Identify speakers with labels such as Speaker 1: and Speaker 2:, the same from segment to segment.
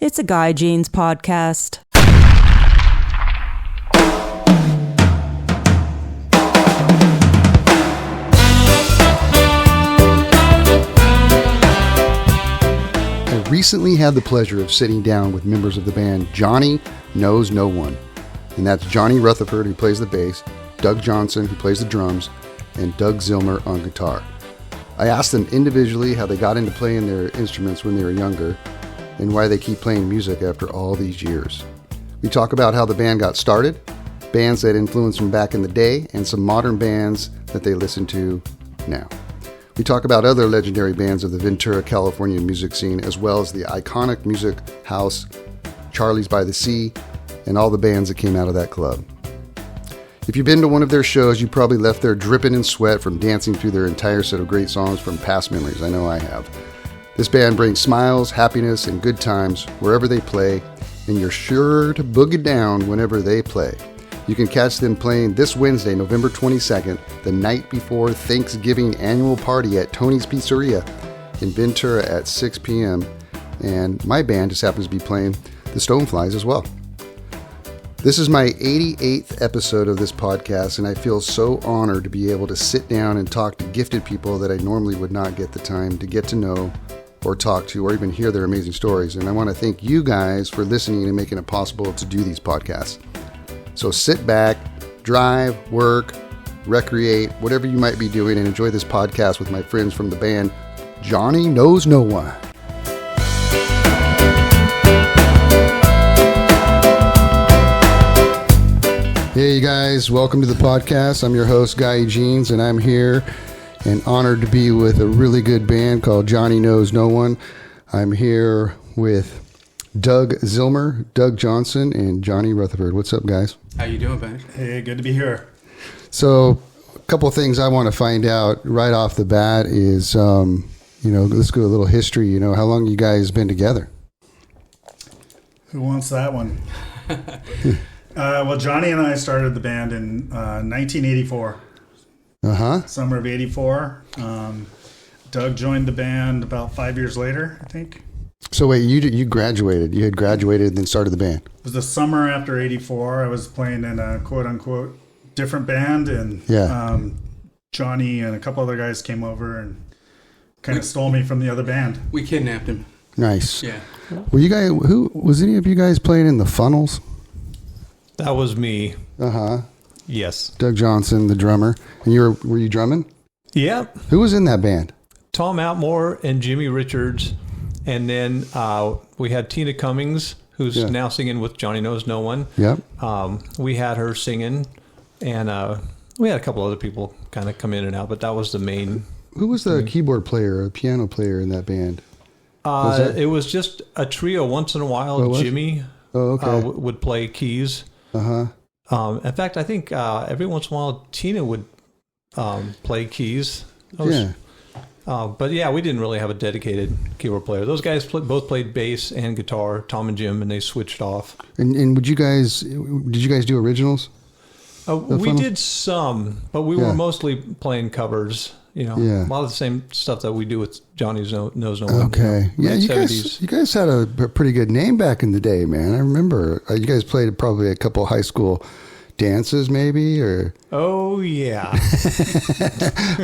Speaker 1: It's a Guy Jeans podcast.
Speaker 2: I recently had the pleasure of sitting down with members of the band Johnny Knows No One. And that's Johnny Rutherford, who plays the bass, Doug Johnson, who plays the drums, and Doug Zilmer on guitar. I asked them individually how they got into playing their instruments when they were younger, and why they keep playing music after all these years. We talk about how the band got started, bands that influenced them back in the day, and some modern bands that they listen to now. We talk about other legendary bands of the Ventura, California music scene, as well as the iconic music house, Charlie's by the Sea, and all the bands that came out of that club. If you've been to one of their shows, you probably left there dripping in sweat from dancing through their entire set of great songs from past memories. I know I have. This band brings smiles, happiness, and good times wherever they play, and you're sure to boogie down whenever they play. You can catch them playing this Wednesday, November 22nd, the night before Thanksgiving annual party at Tony's Pizzeria in Ventura at 6 p.m. And my band just happens to be playing the Stoneflys as well. This is my 88th episode of this podcast, and I feel so honored to be able to sit down and talk to gifted people that I normally would not get the time to get to know or talk to or even hear their amazing stories. And I want to thank you guys for listening and making it possible to do these podcasts. So sit back, drive, work, recreate, whatever you might be doing, and enjoy this podcast with my friends from the band Johnny Knows No One. Hey you guys, welcome to the podcast. I'm your host, Guy Jeans, and I'm here and honored to be with a really good band called Johnny Knows No One. I'm here with Doug Zilmer, Doug Johnson, and Johnny Rutherford. What's up, guys?
Speaker 3: How you doing, Ben?
Speaker 4: Hey, good to be here.
Speaker 2: So, a couple of things I want to find out right off the bat is, let's go a little history. How long you guys been together?
Speaker 4: Who wants that one? Well, Johnny and I started the band in 1984. Summer of 84. Doug joined the band about 5 years later, I think.
Speaker 2: So wait, you graduated. You had graduated and then started the band.
Speaker 4: It was the summer after 84. I was playing in a quote-unquote different band, and Johnny and a couple other guys came over and kind of stole me from the other band.
Speaker 3: We kidnapped him.
Speaker 2: Nice.
Speaker 3: Yeah.
Speaker 2: Were you guys? Who was any of you guys playing in the Funnels?
Speaker 5: That was me. Yes.
Speaker 2: Doug Johnson, the drummer. And were you drumming?
Speaker 5: Yep.
Speaker 2: Who was in that band?
Speaker 5: Tom Outmore and Jimmy Richards. And then we had Tina Cummings, who's now singing with Johnny Knows No One.
Speaker 2: Yep.
Speaker 5: We had her singing, and we had a couple other people kind of come in and out, but that was the main.
Speaker 2: Who was the keyboard player or piano player in that band?
Speaker 5: It was just a trio. Once in a while, Jimmy would play keys. In fact, I think every once in a while, Tina would play keys. But yeah, we didn't really have a dedicated keyboard player. Those guys both played bass and guitar, Tom and Jim, and they switched off.
Speaker 2: And did you guys do originals?
Speaker 5: We did some, but we were mostly playing covers. A lot of the same stuff that we do with Johnny Knows No One.
Speaker 2: Okay. You guys had a pretty good name back in the day, man. I remember you guys played probably a couple high school dances, maybe, or. Oh yeah.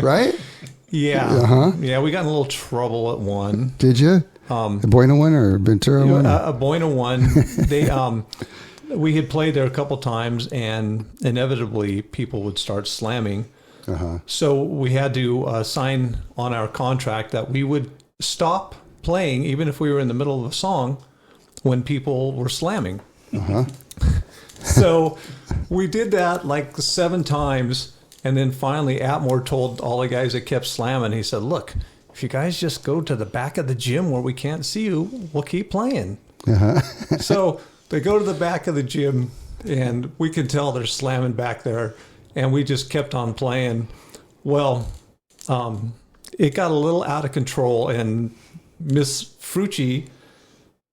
Speaker 2: Right.
Speaker 5: Yeah. Yeah, we got in a little trouble at one.
Speaker 2: Did you? Buena one or Ventura one?
Speaker 5: A Buena one. They we had played there a couple times, and inevitably people would start slamming. So we had to sign on our contract that we would stop playing even if we were in the middle of a song when people were slamming. So we did that like 7 times. And then finally, Atmore told all the guys that kept slamming, he said, look, if you guys just go to the back of the gym where we can't see you, we'll keep playing. So they go to the back of the gym, and we can tell they're slamming back there. And we just kept on playing. Well, it got a little out of control, and Miss Frucci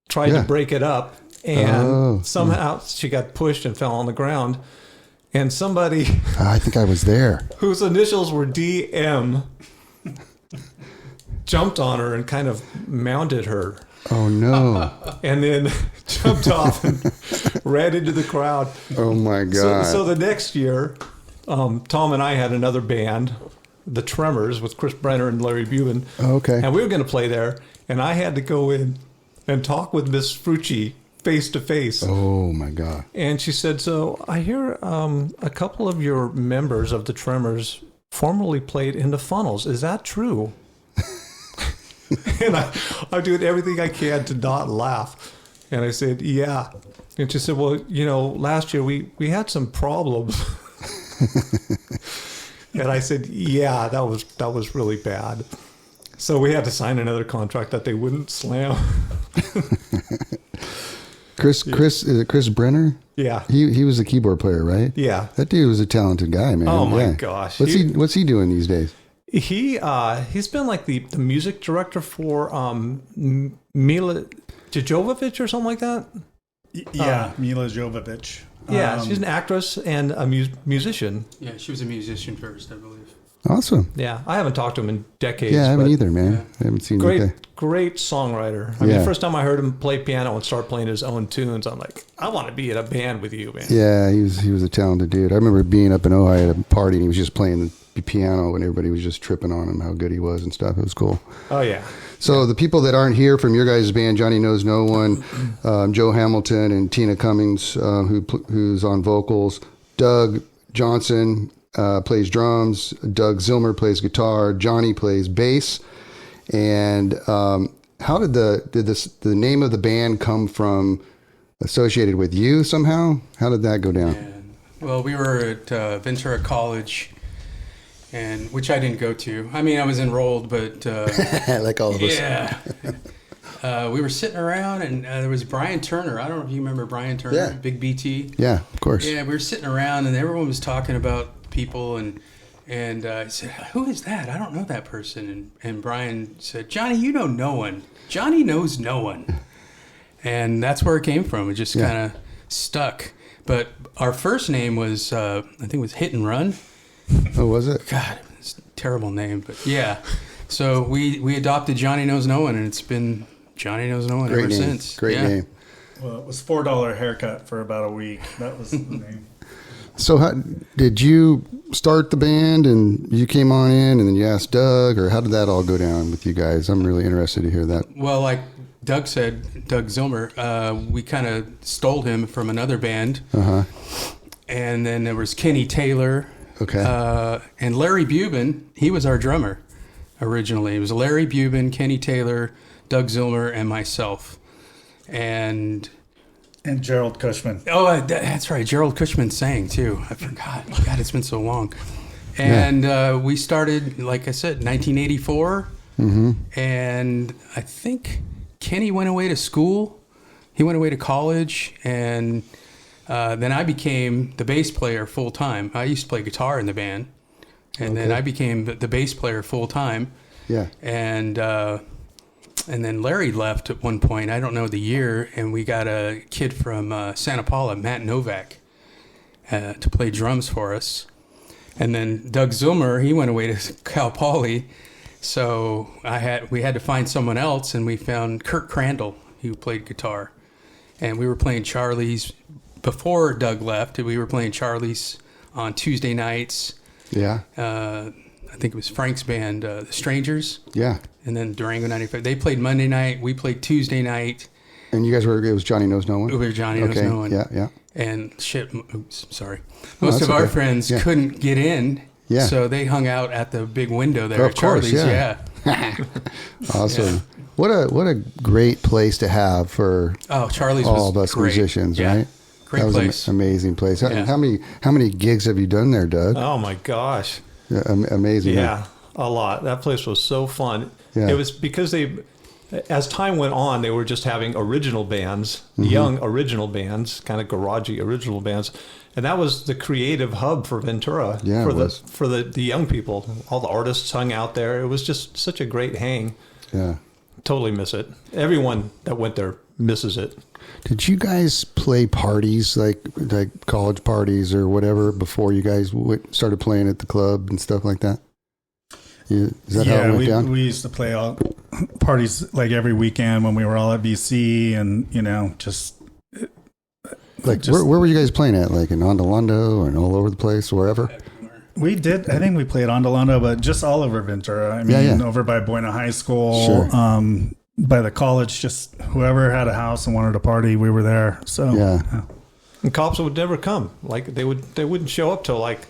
Speaker 5: tried to break it up. And somehow she got pushed and fell on the ground. And somebody...
Speaker 2: I think I was there.
Speaker 5: Whose initials were DM jumped on her and kind of mounted her.
Speaker 2: Oh, no.
Speaker 5: and then jumped off and ran into the crowd.
Speaker 2: Oh, my God.
Speaker 5: So the next year, Tom and I had another band, the Tremors, with Chris Brenner and Larry Buben.
Speaker 2: Oh, okay.
Speaker 5: And we were going to play there, and I had to go in and talk with Miss Frucci face to face.
Speaker 2: Oh, my God.
Speaker 5: And she said, so I hear a couple of your members of the Tremors formerly played in the Funnels. Is that true? And I'm doing everything I can to not laugh. And I said, yeah. And she said, well, last year we had some problems. And I said, yeah, that was really bad. So we had to sign another contract that they wouldn't slam.
Speaker 2: Is it Chris Brenner?
Speaker 5: Yeah.
Speaker 2: He was the keyboard player, right?
Speaker 5: Yeah.
Speaker 2: That dude was a talented guy, man.
Speaker 5: Oh, my
Speaker 2: Yeah.
Speaker 5: gosh.
Speaker 2: What's he doing these days?
Speaker 5: He's been like the music director for Mila Jovovich or something like that.
Speaker 4: Yeah, Mila Jovovich.
Speaker 5: Yeah, she's an actress and a musician.
Speaker 3: Yeah, she was a musician first, I believe.
Speaker 2: Awesome.
Speaker 5: Yeah, I haven't talked to him in decades.
Speaker 2: Yeah, I haven't
Speaker 5: but
Speaker 2: either, man.
Speaker 3: Yeah.
Speaker 2: I haven't seen
Speaker 5: Great songwriter. I mean,
Speaker 2: Yeah.
Speaker 5: first time I heard him play piano and start playing his own tunes, I'm like, I want to be in a band with you, man.
Speaker 2: Yeah, he was a talented dude. I remember being up in Ohio at a party and he was just playing the piano and everybody was just tripping on him, how good he was and stuff. It was cool.
Speaker 5: Oh, yeah.
Speaker 2: So the people that aren't here from your guys' band, Johnny Knows No One, Joe Hamilton and Tina Cummings, who's on vocals, Doug Johnson plays drums, Doug Zilmer plays guitar, Johnny plays bass. And how did the name of the band come from, associated with you somehow? How did that go down?
Speaker 3: Yeah. Well, we were at Ventura College, and which I didn't go to. I mean, I was enrolled, but
Speaker 2: Like all of us.
Speaker 3: yeah. We were sitting around, and there was Brian Turner. I don't know if you remember Brian Turner,
Speaker 2: Yeah.
Speaker 3: Big BT.
Speaker 2: Yeah, of course.
Speaker 3: Yeah, we were sitting around, and everyone was talking about people, and I said, "Who is that? I don't know that person." And Brian said, "Johnny, you know no one. Johnny knows no one." And that's where it came from. It just kind of stuck. But our first name was, I think it was Hit and Run.
Speaker 2: Oh, was it?
Speaker 3: God, it's a terrible name, but yeah. So we adopted Johnny Knows No One, and it's been Johnny Knows No One
Speaker 2: Great
Speaker 3: ever
Speaker 2: name.
Speaker 3: since.
Speaker 2: Great
Speaker 3: Yeah.
Speaker 2: name.
Speaker 4: Well, it was $4 haircut for about a week. That was the name.
Speaker 2: So how did you start the band and you came on in and then you asked Doug, or how did that all go down with you guys? I'm really interested to hear that.
Speaker 3: Well, like Doug said, Doug Zilmer, we kind of stole him from another band.
Speaker 2: Uh-huh.
Speaker 3: And then there was Kenny Taylor.
Speaker 2: Okay.
Speaker 3: And Larry Buben, he was our drummer originally. It was Larry Buben, Kenny Taylor, Doug Zilmer, and myself. And
Speaker 4: Gerald Cushman.
Speaker 3: oh, that's right. Gerald Cushman sang too. I forgot. God, it's been so long. And we started, like I said, 1984.
Speaker 2: Mm-hmm.
Speaker 3: And I think Kenny went away to school. He went away to college. And then I became the bass player full time. I used to play guitar in the band. And then I became the bass player full time.
Speaker 2: Yeah.
Speaker 3: And then Larry left at one point. I don't know the year, and we got a kid from Santa Paula, Matt Novak, to play drums for us. And then Doug Zilmer, he went away to Cal Poly, so we had to find someone else, and we found Kurt Crandall, who played guitar, and we were playing Charlie's before Doug left. We were playing Charlie's on Tuesday nights.
Speaker 2: Yeah.
Speaker 3: I think it was Frank's band, The Strangers.
Speaker 2: Yeah.
Speaker 3: And then Durango 95. They played Monday night. We played Tuesday night.
Speaker 2: And you guys it was Johnny Knows No One?
Speaker 3: We were Johnny Knows No One.
Speaker 2: Yeah, yeah.
Speaker 3: And oops, sorry. Most
Speaker 2: that's
Speaker 3: of our
Speaker 2: okay.
Speaker 3: friends
Speaker 2: Yeah.
Speaker 3: couldn't get in.
Speaker 2: Yeah.
Speaker 3: So they hung out at the big window there
Speaker 2: Oh,
Speaker 3: at
Speaker 2: of course,
Speaker 3: Charlie's.
Speaker 2: yeah. Awesome. Yeah. What a great place to have for
Speaker 3: Charlie's
Speaker 2: all
Speaker 3: was
Speaker 2: of us
Speaker 3: great.
Speaker 2: musicians,
Speaker 3: Yeah.
Speaker 2: right?
Speaker 3: Great
Speaker 2: that was
Speaker 3: place.
Speaker 2: an amazing place.
Speaker 3: Yeah.
Speaker 2: How many gigs have you done there, Doug?
Speaker 5: Oh, my gosh.
Speaker 2: Amazing.
Speaker 5: Yeah, a lot. That place was so fun.
Speaker 2: Yeah.
Speaker 5: It was because as time went on, they were just having original bands, young original bands, kind of garagey original bands. And that was the creative hub for Ventura,
Speaker 2: Yeah,
Speaker 5: for the young people. All the artists hung out there. It was just such a great hang.
Speaker 2: Yeah.
Speaker 5: Totally miss it. Everyone that went there misses it.
Speaker 2: Did you guys play parties like college parties or whatever before you guys started playing at the club and stuff like that? Is that how it went down?
Speaker 4: We used to play all parties like every weekend when we were all at BC, and just
Speaker 2: where were you guys playing at? Like in Ondalando and all over the place, wherever?
Speaker 4: We did. I think we played Ondalando, but just all over Ventura. I mean, over by Buena High School,
Speaker 2: sure.
Speaker 4: By the college, just whoever had a house and wanted to party, we were there. So
Speaker 5: And cops would never come. Like they wouldn't show up till like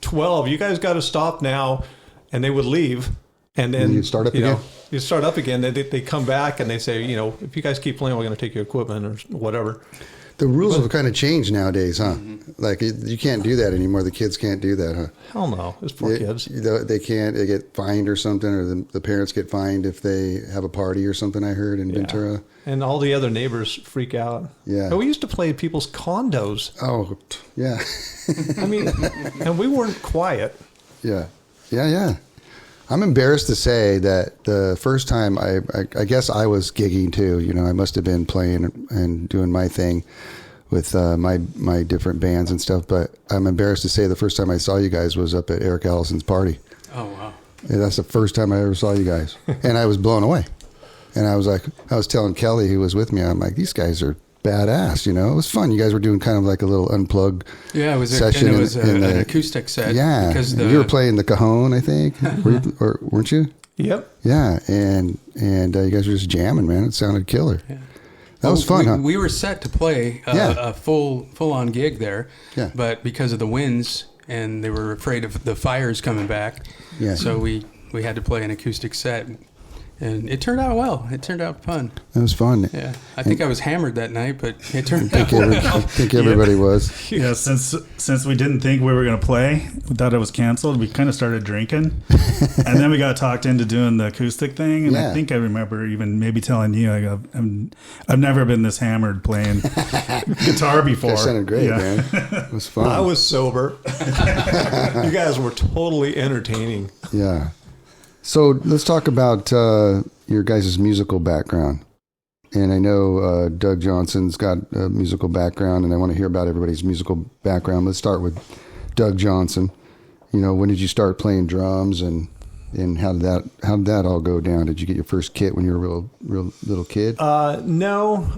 Speaker 5: 12. You guys got to stop now, and they would leave. And then
Speaker 2: you start up again.
Speaker 5: You start up again. They come back and they say, if you guys keep playing, we're going to take your equipment or whatever.
Speaker 2: The rules have kind of changed nowadays, huh? Like you can't do that anymore. The kids can't do that, huh?
Speaker 5: Hell no, it's for kids.
Speaker 2: They can't. They get fined or something, or the parents get fined if they have a party or something. I heard in Ventura,
Speaker 5: and all the other neighbors freak out.
Speaker 2: Yeah,
Speaker 5: but we used to play at people's condos.
Speaker 2: Oh, yeah.
Speaker 5: I mean, and we weren't quiet.
Speaker 2: Yeah. I'm embarrassed to say that the first time I guess I was gigging too. I must have been playing and doing my thing with my different bands and stuff. But I'm embarrassed to say the first time I saw you guys was up at Eric Allison's party.
Speaker 3: Oh, wow.
Speaker 2: And that's the first time I ever saw you guys. And I was blown away. And I was telling Kelly, who was with me, I'm like, these guys are badass, It was fun. You guys were doing kind of like a little unplugged session.
Speaker 3: It was an acoustic set.
Speaker 2: Yeah. Because you were playing the cajon, I think. or weren't you?
Speaker 5: Yep.
Speaker 2: Yeah. And you guys were just jamming, man. It sounded killer. Yeah. That was fun, huh?
Speaker 3: We were set to play a full-on gig there. Yeah. But because of the winds, and they were afraid of the fires coming back. Yeah. So we had to play an acoustic set. And it turned out well. It turned out fun.
Speaker 2: It was fun.
Speaker 3: Yeah. I think I was hammered that night, but it turned out well.
Speaker 2: I think everybody was.
Speaker 4: Yeah, since we didn't think we were going to play, we thought it was canceled, we kind of started drinking. And then we got talked into doing the acoustic thing. And I think I remember even maybe telling you, I've never been this hammered playing guitar before.
Speaker 2: That sounded great, man. It was fun.
Speaker 5: I was sober. You guys were totally entertaining.
Speaker 2: Yeah. So let's talk about your guys' musical background. And I know Doug Johnson's got a musical background, and I want to hear about everybody's musical background. Let's start with Doug Johnson. When did you start playing drums, and how did that all go down? Did you get your first kit when you were a real little kid?
Speaker 5: No.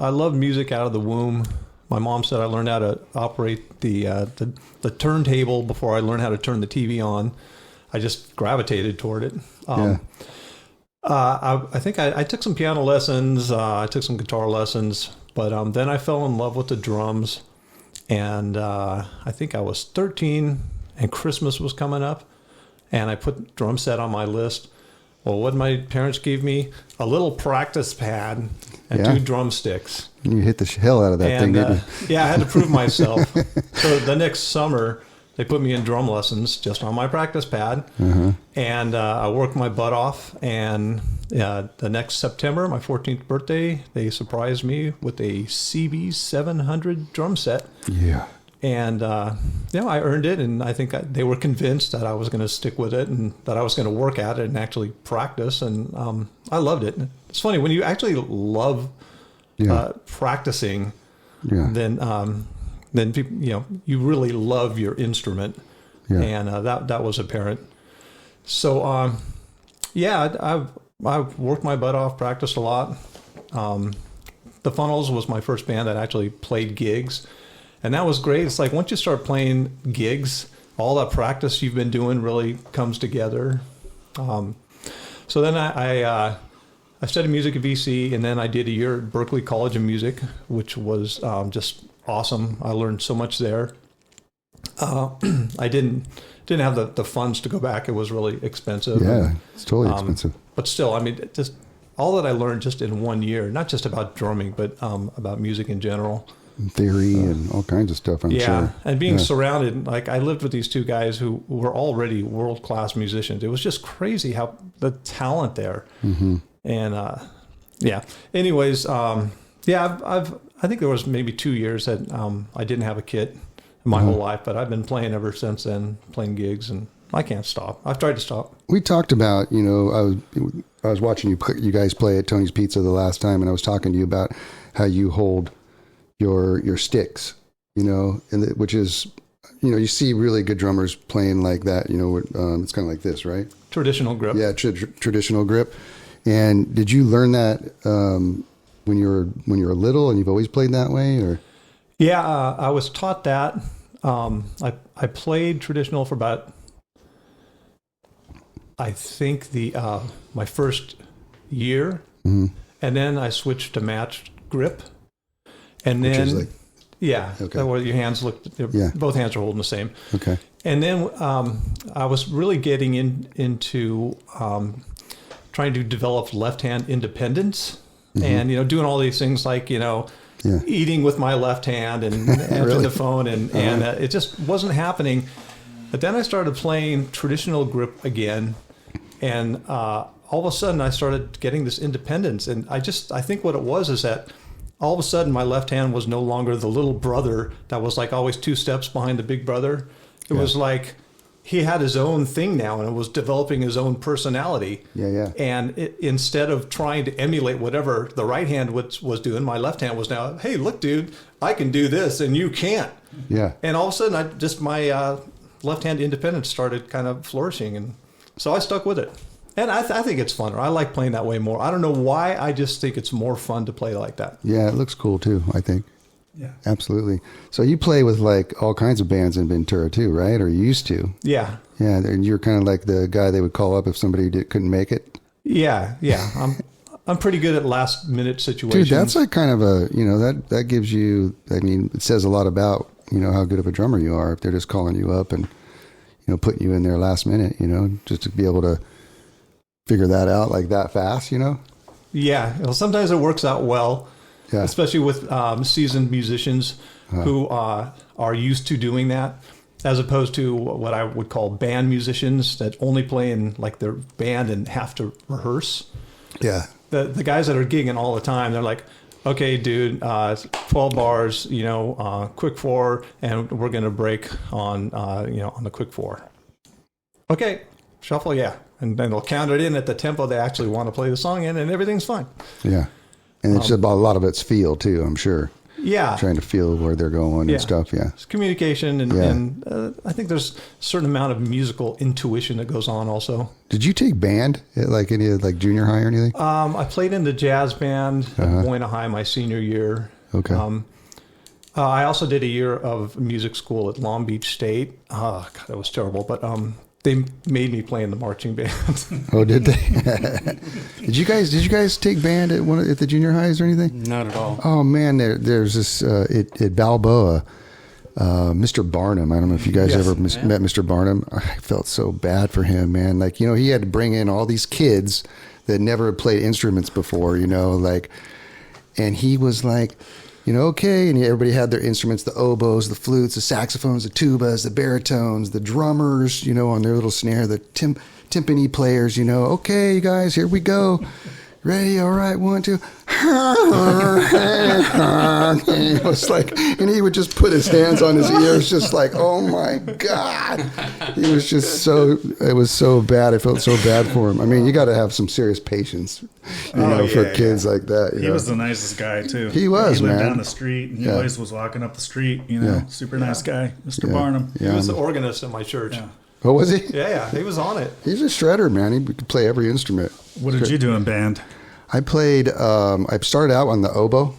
Speaker 5: I loved music out of the womb. My mom said I learned how to operate the turntable before I learned how to turn the TV on. I just gravitated toward it. I think I took some piano lessons. I took some guitar lessons, but then I fell in love with the drums. And I think I was 13, and Christmas was coming up, and I put drum set on my list. Well, what my parents gave me, a little practice pad and 2 drumsticks.
Speaker 2: You hit the hell out of that thing, didn't you?
Speaker 5: Yeah, I had to prove myself. So the next summer, they put me in drum lessons just on my practice pad, and I worked my butt off. And the next September, my 14th birthday, they surprised me with a CB 700 drum set.
Speaker 2: Yeah.
Speaker 5: And I earned it, and I think they were convinced that I was going to stick with it and that I was going to work at it and actually practice. And I loved it. It's funny when you actually love practicing, then people, you really love your instrument, and that was apparent. So, I've worked my butt off, practiced a lot. The Funnels was my first band that actually played gigs, and that was great. It's like once you start playing gigs, all that practice you've been doing really comes together. So then I studied music at VC, and then I did a year at Berklee College of Music, which was just awesome. I learned so much there. I didn't have the funds to go back. It was really expensive.
Speaker 2: Yeah, it's totally expensive.
Speaker 5: But still, I mean, just all that I learned just in 1 year, not just about drumming, but about music in general.
Speaker 2: Theory and all kinds of stuff, I'm sure.
Speaker 5: Yeah, and being surrounded, like I lived with these 2 guys who were already world-class musicians. It was just crazy how the talent there. Mm-hmm. And anyways, I think there was maybe 2 years that I didn't have a kit my whole life, but I've been playing ever since then, playing gigs, and I can't stop. I've tried to stop.
Speaker 2: We talked about, I was watching you guys play at Tony's Pizza the last time, and I was talking to you about how you hold your sticks, and which is you see really good drummers playing like that. It's kind of like this, right?
Speaker 5: Traditional grip.
Speaker 2: Yeah, traditional grip. And did you learn that when you were little, and you've always played that way, or?
Speaker 5: Yeah, I was taught that. I played traditional for about, I think my first year, and then I switched to matched grip, and then. Which is like, yeah, okay. Where your hands both hands are holding the same.
Speaker 2: Okay.
Speaker 5: And then I was really getting into trying to develop left hand independence, and doing all these things like eating with my left hand and answering
Speaker 2: Really?
Speaker 5: the phone, and it just wasn't happening. But then I started playing traditional grip again, and all of a sudden I started getting this independence, and I think what it was is that. All of a sudden, my left hand was no longer the little brother that was like always 2 steps behind the big brother. It was like he had his own thing now, and it was developing his own personality.
Speaker 2: Yeah.
Speaker 5: And instead of trying to emulate whatever the right hand was doing, my left hand was now, hey, look, dude, I can do this, and you can't.
Speaker 2: Yeah.
Speaker 5: And all of a sudden, my left hand independence started kind of flourishing, and so I stuck with it. And I think it's funner. I like playing that way more. I don't know why. I just think it's more fun to play like that.
Speaker 2: Yeah, it looks cool too, I think.
Speaker 4: Yeah.
Speaker 2: Absolutely. So you play with like all kinds of bands in Ventura too, right? Or you used to?
Speaker 5: Yeah.
Speaker 2: Yeah, and you're kind of like the guy they would call up if somebody couldn't make it?
Speaker 5: Yeah. I'm pretty good at last minute situations.
Speaker 2: Dude, that's like kind of a, that gives you, it says a lot about, how good of a drummer you are if they're just calling you up and, putting you in there last minute, just to be able to figure that out like that fast,
Speaker 5: Yeah. Well, sometimes it works out well, especially with seasoned musicians who are used to doing that, as opposed to what I would call band musicians that only play in like their band and have to rehearse.
Speaker 2: Yeah.
Speaker 5: The guys that are gigging all the time, they're like, okay, dude, 12 bars, quick 4, and we're going to break on the quick 4. Okay, shuffle, yeah. And then they'll count it in at the tempo they actually want to play the song in, and everything's fine.
Speaker 2: Yeah. And it's about a lot of it's feel too, I'm sure.
Speaker 5: Yeah.
Speaker 2: Trying to feel where they're going and stuff, yeah.
Speaker 5: It's communication, and I think there's a certain amount of musical intuition that goes on also.
Speaker 2: Did you take band at like any like junior high or anything?
Speaker 5: I played in the jazz band at Buena High my senior year.
Speaker 2: Okay.
Speaker 5: I also did a year of music school at Long Beach State. Oh, God, that was terrible, but they made me play in the marching band.
Speaker 2: Oh, did they? Did you guys take band at the junior highs or anything?
Speaker 3: Not at all.
Speaker 2: Oh man, there's this at Balboa, Mr. Barnum. I don't know if you guys ever met Mr. Barnum. I felt so bad for him, man. Like, he had to bring in all these kids that never had played instruments before, and he was like, okay, and everybody had their instruments, the oboes, the flutes, the saxophones, the tubas, the baritones, the drummers, on their little snare, the timpani players, okay, you guys, here we go. Ready? All right, 1, 2. It was like, and he would just put his hands on his ears, just like, oh my God. It was so bad. I felt so bad for him. I mean, you got to have some serious patience, for kids like that.
Speaker 4: He was the nicest guy too.
Speaker 2: He was,
Speaker 4: he lived
Speaker 2: man.
Speaker 4: down the street, and he always was walking up the street, super nice guy, Mr. Barnum.
Speaker 5: He was the organist at my church.
Speaker 2: Yeah. Oh, was he?
Speaker 5: Yeah, he was on it.
Speaker 2: He's a shredder, man. He could play every instrument.
Speaker 4: What did you do in band?
Speaker 2: I played. I started out on the oboe,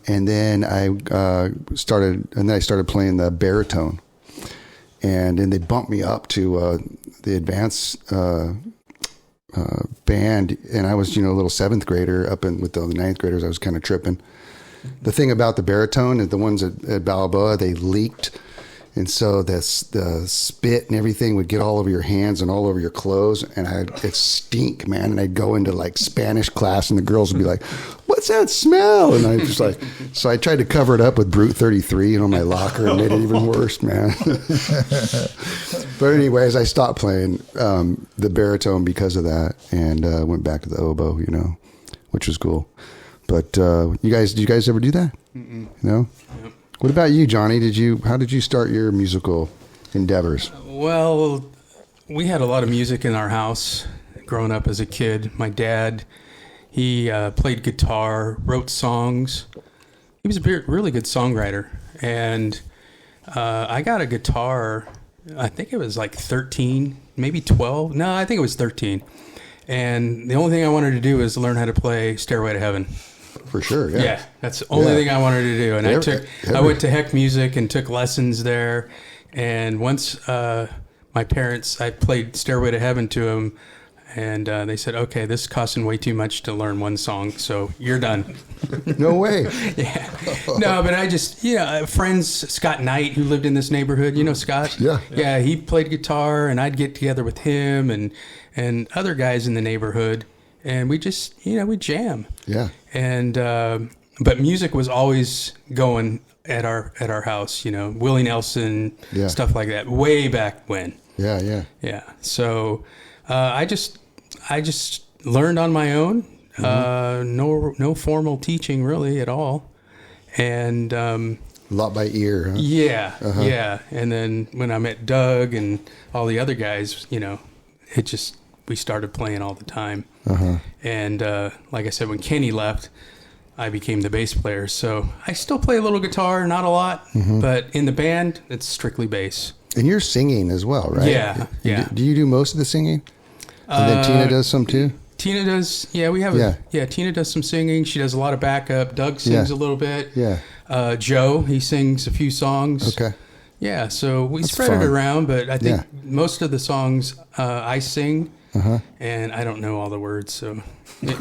Speaker 2: and then I started playing the baritone, and then they bumped me up to the advanced band, and I was a little 7th grader up with the 9th graders. I was kind of tripping. The thing about the baritone is the ones at Balboa, they leaked. And so the spit and everything would get all over your hands and all over your clothes, and it'd stink, man. And I'd go into like Spanish class, and the girls would be like, "What's that smell?" And I was just like, so I tried to cover it up with Brute 33 in my locker, and made it even worse, man. But anyways, I stopped playing the baritone because of that, and went back to the oboe, which was cool. But did you guys ever do that?
Speaker 3: Mm-mm.
Speaker 2: No. Yep. What about you, Johnny? How did you start your musical endeavors?
Speaker 3: Well, we had a lot of music in our house growing up as a kid. My dad, he played guitar, wrote songs. He was a really good songwriter. And I got a guitar, I think it was like 13, maybe 12. No, I think it was 13. And the only thing I wanted to do was learn how to play Stairway to Heaven.
Speaker 2: For sure, yeah.
Speaker 3: Yeah, that's the only thing I wanted to do. And I went to Heck Music and took lessons there. And once my parents, I played Stairway to Heaven to them, and they said, okay, this is costing way too much to learn one song, so you're done.
Speaker 2: No way.
Speaker 3: Yeah. No, but I just, friends, Scott Knight, who lived in this neighborhood, you know Scott?
Speaker 2: Yeah.
Speaker 3: Yeah, he played guitar, and I'd get together with him and other guys in the neighborhood, and we just, we jam.
Speaker 2: Yeah.
Speaker 3: And, but music was always going at our house, Willie Nelson, stuff like that, way back when.
Speaker 2: Yeah.
Speaker 3: So I just learned on my own. No formal teaching really at all, and a
Speaker 2: lot by ear. Huh?
Speaker 3: Yeah, yeah. And then when I met Doug and all the other guys, we started playing all the time. And like I said, when Kenny left, I became the bass player. So I still play a little guitar, not a lot, but in the band, it's strictly bass.
Speaker 2: And you're singing as well, right?
Speaker 3: Yeah.
Speaker 2: Do you do most of the singing? And then Tina does some too?
Speaker 3: Tina does, Tina does some singing. She does a lot of backup. Doug sings a little bit.
Speaker 2: Yeah.
Speaker 3: Joe, he sings a few songs.
Speaker 2: Okay.
Speaker 3: Yeah, so we
Speaker 2: That's
Speaker 3: spread
Speaker 2: fun.
Speaker 3: it around, but I think most of the songs I sing, and I don't know all the words, so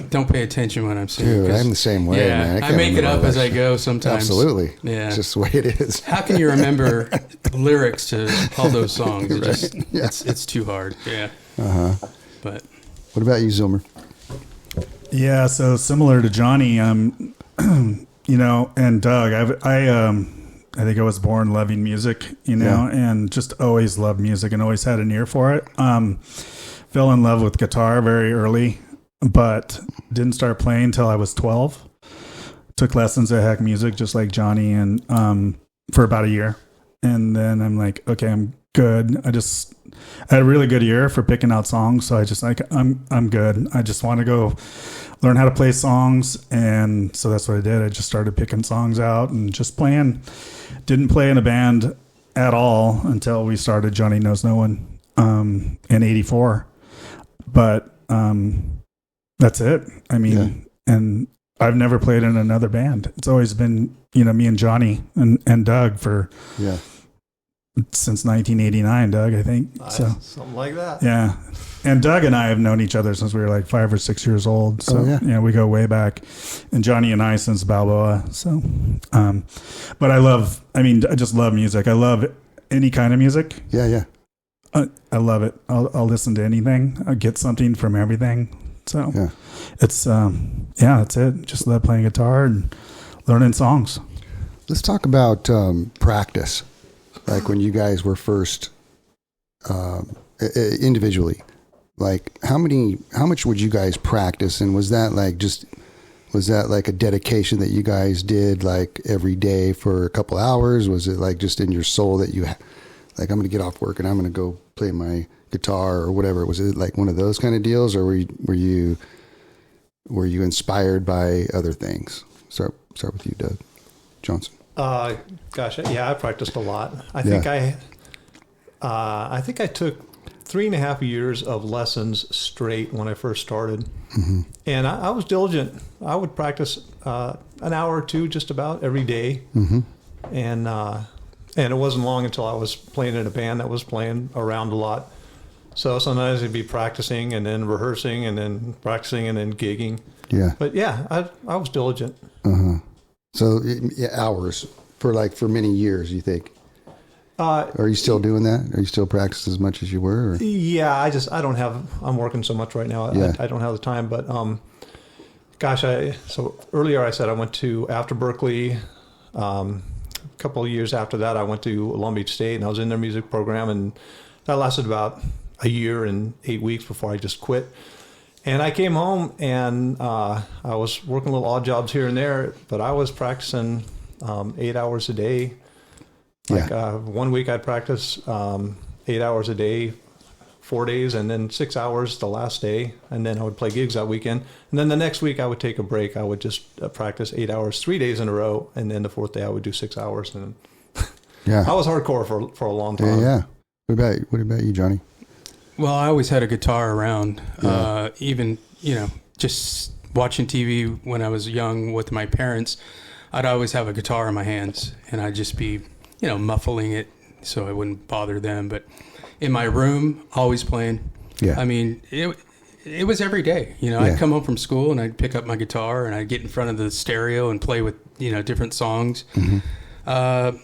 Speaker 3: don't pay attention when I'm singing.
Speaker 2: Dude, I'm the same way, man.
Speaker 3: I make it up as I go sometimes.
Speaker 2: Absolutely.
Speaker 3: Yeah.
Speaker 2: It's just the way it is.
Speaker 3: How can you remember lyrics to all those songs?
Speaker 2: Right.
Speaker 3: It's too hard. Yeah. But
Speaker 2: what about you, Zilmer?
Speaker 4: Yeah, so similar to Johnny, and Doug, I think I was born loving music, and just always loved music and always had an ear for it. Fell in love with guitar very early, but didn't start playing until I was 12. Took lessons at Heck Music, just like Johnny, and for about a year. And then I'm like, okay, I'm good. I had a really good ear for picking out songs, so I'm good. I just want to go learn how to play songs, and so that's what I did. I just started picking songs out and just playing. Didn't play in a band at all until we started Johnny Knows No One in '84. But that's it. I mean, and I've never played in another band. It's always been, me and Johnny and Doug since 1989, Doug, I think. So
Speaker 5: something like that.
Speaker 4: Yeah. And Doug and I have known each other since we were like 5 or 6 years old. So we go way back. And Johnny and I since Balboa. So, but I just love music. I love any kind of music.
Speaker 2: Yeah.
Speaker 4: I love it. I'll listen to anything. I'll get something from everything. So it's, that's it. Just love playing guitar and learning songs.
Speaker 2: Let's talk about practice. Like when you guys were first individually, like how much would you guys practice? And was that like a dedication that you guys did like every day for a couple hours? Was it like just in your soul that you like, I'm going to get off work and I'm going to go play my guitar or whatever? Was it like one of those kind of deals, or were you inspired by other things? Start with you, Doug Johnson.
Speaker 5: I practiced a lot. I think I took 3.5 years of lessons straight when I first started. And I was diligent. I would practice an hour or two just about every day. And it wasn't long until I was playing in a band that was playing around a lot. So sometimes I'd be practicing and then rehearsing and then practicing and then gigging. Yeah. But I was diligent.
Speaker 2: So hours for many years, you think? Are you still doing that? Are you still practicing as much as you were? Or?
Speaker 5: Yeah, I'm working so much right now. I don't have the time, but so earlier I said I went to after Berkeley. A couple of years after that, I went to Long Beach State and I was in their music program, and that lasted about a year and 8 weeks before I just quit. And I came home and I was working little odd jobs here and there, but I was practicing 8 hours a day. Like 1 week I'd practice 8 hours a day, 4 days, and then 6 hours the last day. And then I would play gigs that weekend. And then the next week I would take a break. I would just practice 8 hours, 3 days in a row. And then the fourth day I would do 6 hours. And
Speaker 2: Yeah.
Speaker 5: I was hardcore for a long
Speaker 2: Yeah,
Speaker 5: time.
Speaker 2: yeah. What about you, Johnny?
Speaker 3: Well, I always had a guitar around.
Speaker 2: Yeah.
Speaker 3: Even, just watching TV when I was young with my parents, I'd always have a guitar in my hands, and I'd just be, muffling it so I wouldn't bother them. But in my room, always playing.
Speaker 2: Yeah.
Speaker 3: I mean, it was every day. I'd come home from school and I'd pick up my guitar and I'd get in front of the stereo and play with, different songs.
Speaker 2: Mm-hmm.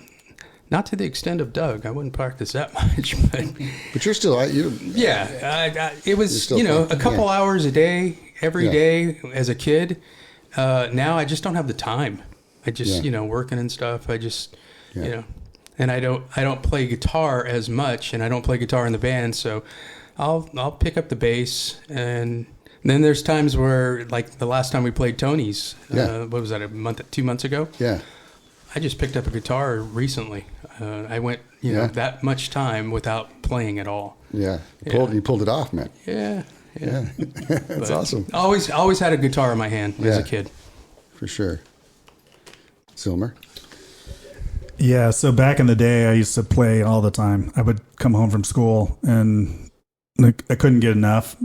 Speaker 3: Not to the extent of Doug. I wouldn't practice that much,
Speaker 2: But you're still
Speaker 3: yeah. It was
Speaker 2: still
Speaker 3: a couple hours a day, every
Speaker 2: Yeah.
Speaker 3: day as a kid. Now I just don't have the time. I just
Speaker 2: Yeah.
Speaker 3: working and stuff. I just
Speaker 2: Yeah.
Speaker 3: and I don't play guitar as much, and I don't play guitar in the band, so I'll pick up the bass, and then there's times where, like the last time we played Tony's,
Speaker 2: Yeah.
Speaker 3: what was that, 2 months ago?
Speaker 2: Yeah.
Speaker 3: I just picked up a guitar recently. I went
Speaker 2: Yeah.
Speaker 3: that much time without playing at all.
Speaker 2: Yeah. You pulled it off, man.
Speaker 3: Yeah.
Speaker 2: Yeah. That's
Speaker 3: But
Speaker 2: awesome.
Speaker 3: Always had a guitar in my hand as
Speaker 2: Yeah.
Speaker 3: a kid.
Speaker 2: For sure. Zilmer?
Speaker 4: Yeah, so back in the day, I used to play all the time. I would come home from school and I couldn't get enough.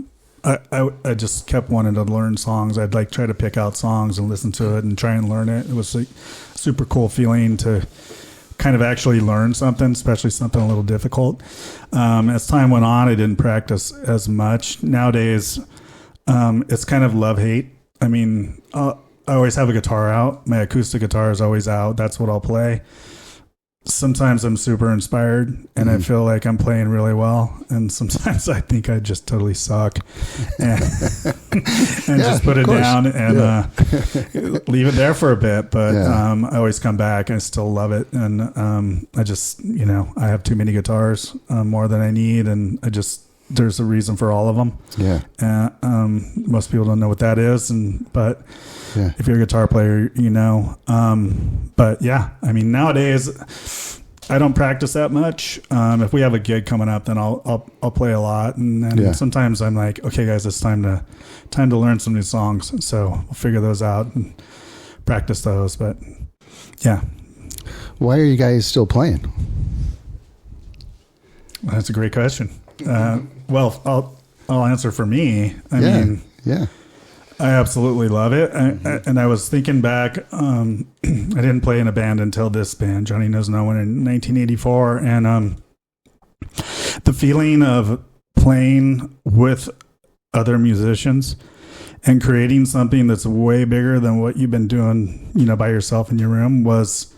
Speaker 4: I just kept wanting to learn songs. I'd try to pick out songs and listen to it and try and learn it. It was a super cool feeling to kind of actually learn something, especially something a little difficult. As time went on, I didn't practice as much. Nowadays, it's kind of love-hate. I mean, I always have a guitar out. My acoustic guitar is always out. That's what I'll play. Sometimes I'm super inspired and I feel like I'm playing really well. And sometimes I think I just totally suck and just put it down and leave it there for a bit. But I always come back and I still love it. And I just, I have too many guitars, more than I need. And there's a reason for all of them.
Speaker 2: Yeah.
Speaker 4: Most people don't know what that is. But
Speaker 2: Yeah.
Speaker 4: if you're a guitar player, but yeah, I mean, nowadays I don't practice that much. If we have a gig coming up, then I'll play a lot. And then sometimes I'm like, okay guys, it's time to learn some new songs. So we'll figure those out and practice those. But yeah.
Speaker 2: Why are you guys still playing?
Speaker 4: That's a great question. Well, I'll answer for me. I mean, I absolutely love it. And I was thinking back, I didn't play in a band until this band, Johnny Knows No One, in 1984. And the feeling of playing with other musicians and creating something that's way bigger than what you've been doing, by yourself in your room was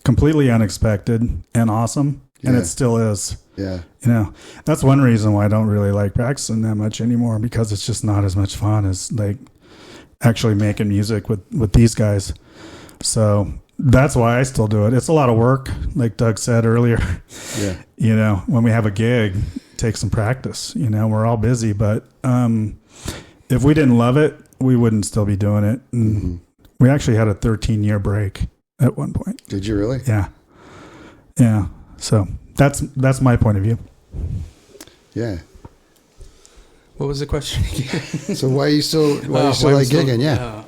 Speaker 4: completely unexpected and awesome. And it still is.
Speaker 2: Yeah.
Speaker 4: That's one reason why I don't really like practicing that much anymore, because it's just not as much fun as actually making music with these guys. So that's why I still do it. It's a lot of work, like Doug said earlier.
Speaker 2: Yeah.
Speaker 4: When we have a gig, take some practice. We're all busy, but if we didn't love it, we wouldn't still be doing it. And we actually had a 13-year break at one point.
Speaker 2: Did you really?
Speaker 4: Yeah. Yeah. So that's my point of view.
Speaker 2: Yeah.
Speaker 3: What was the question again?
Speaker 2: So why you still like gigging? Yeah.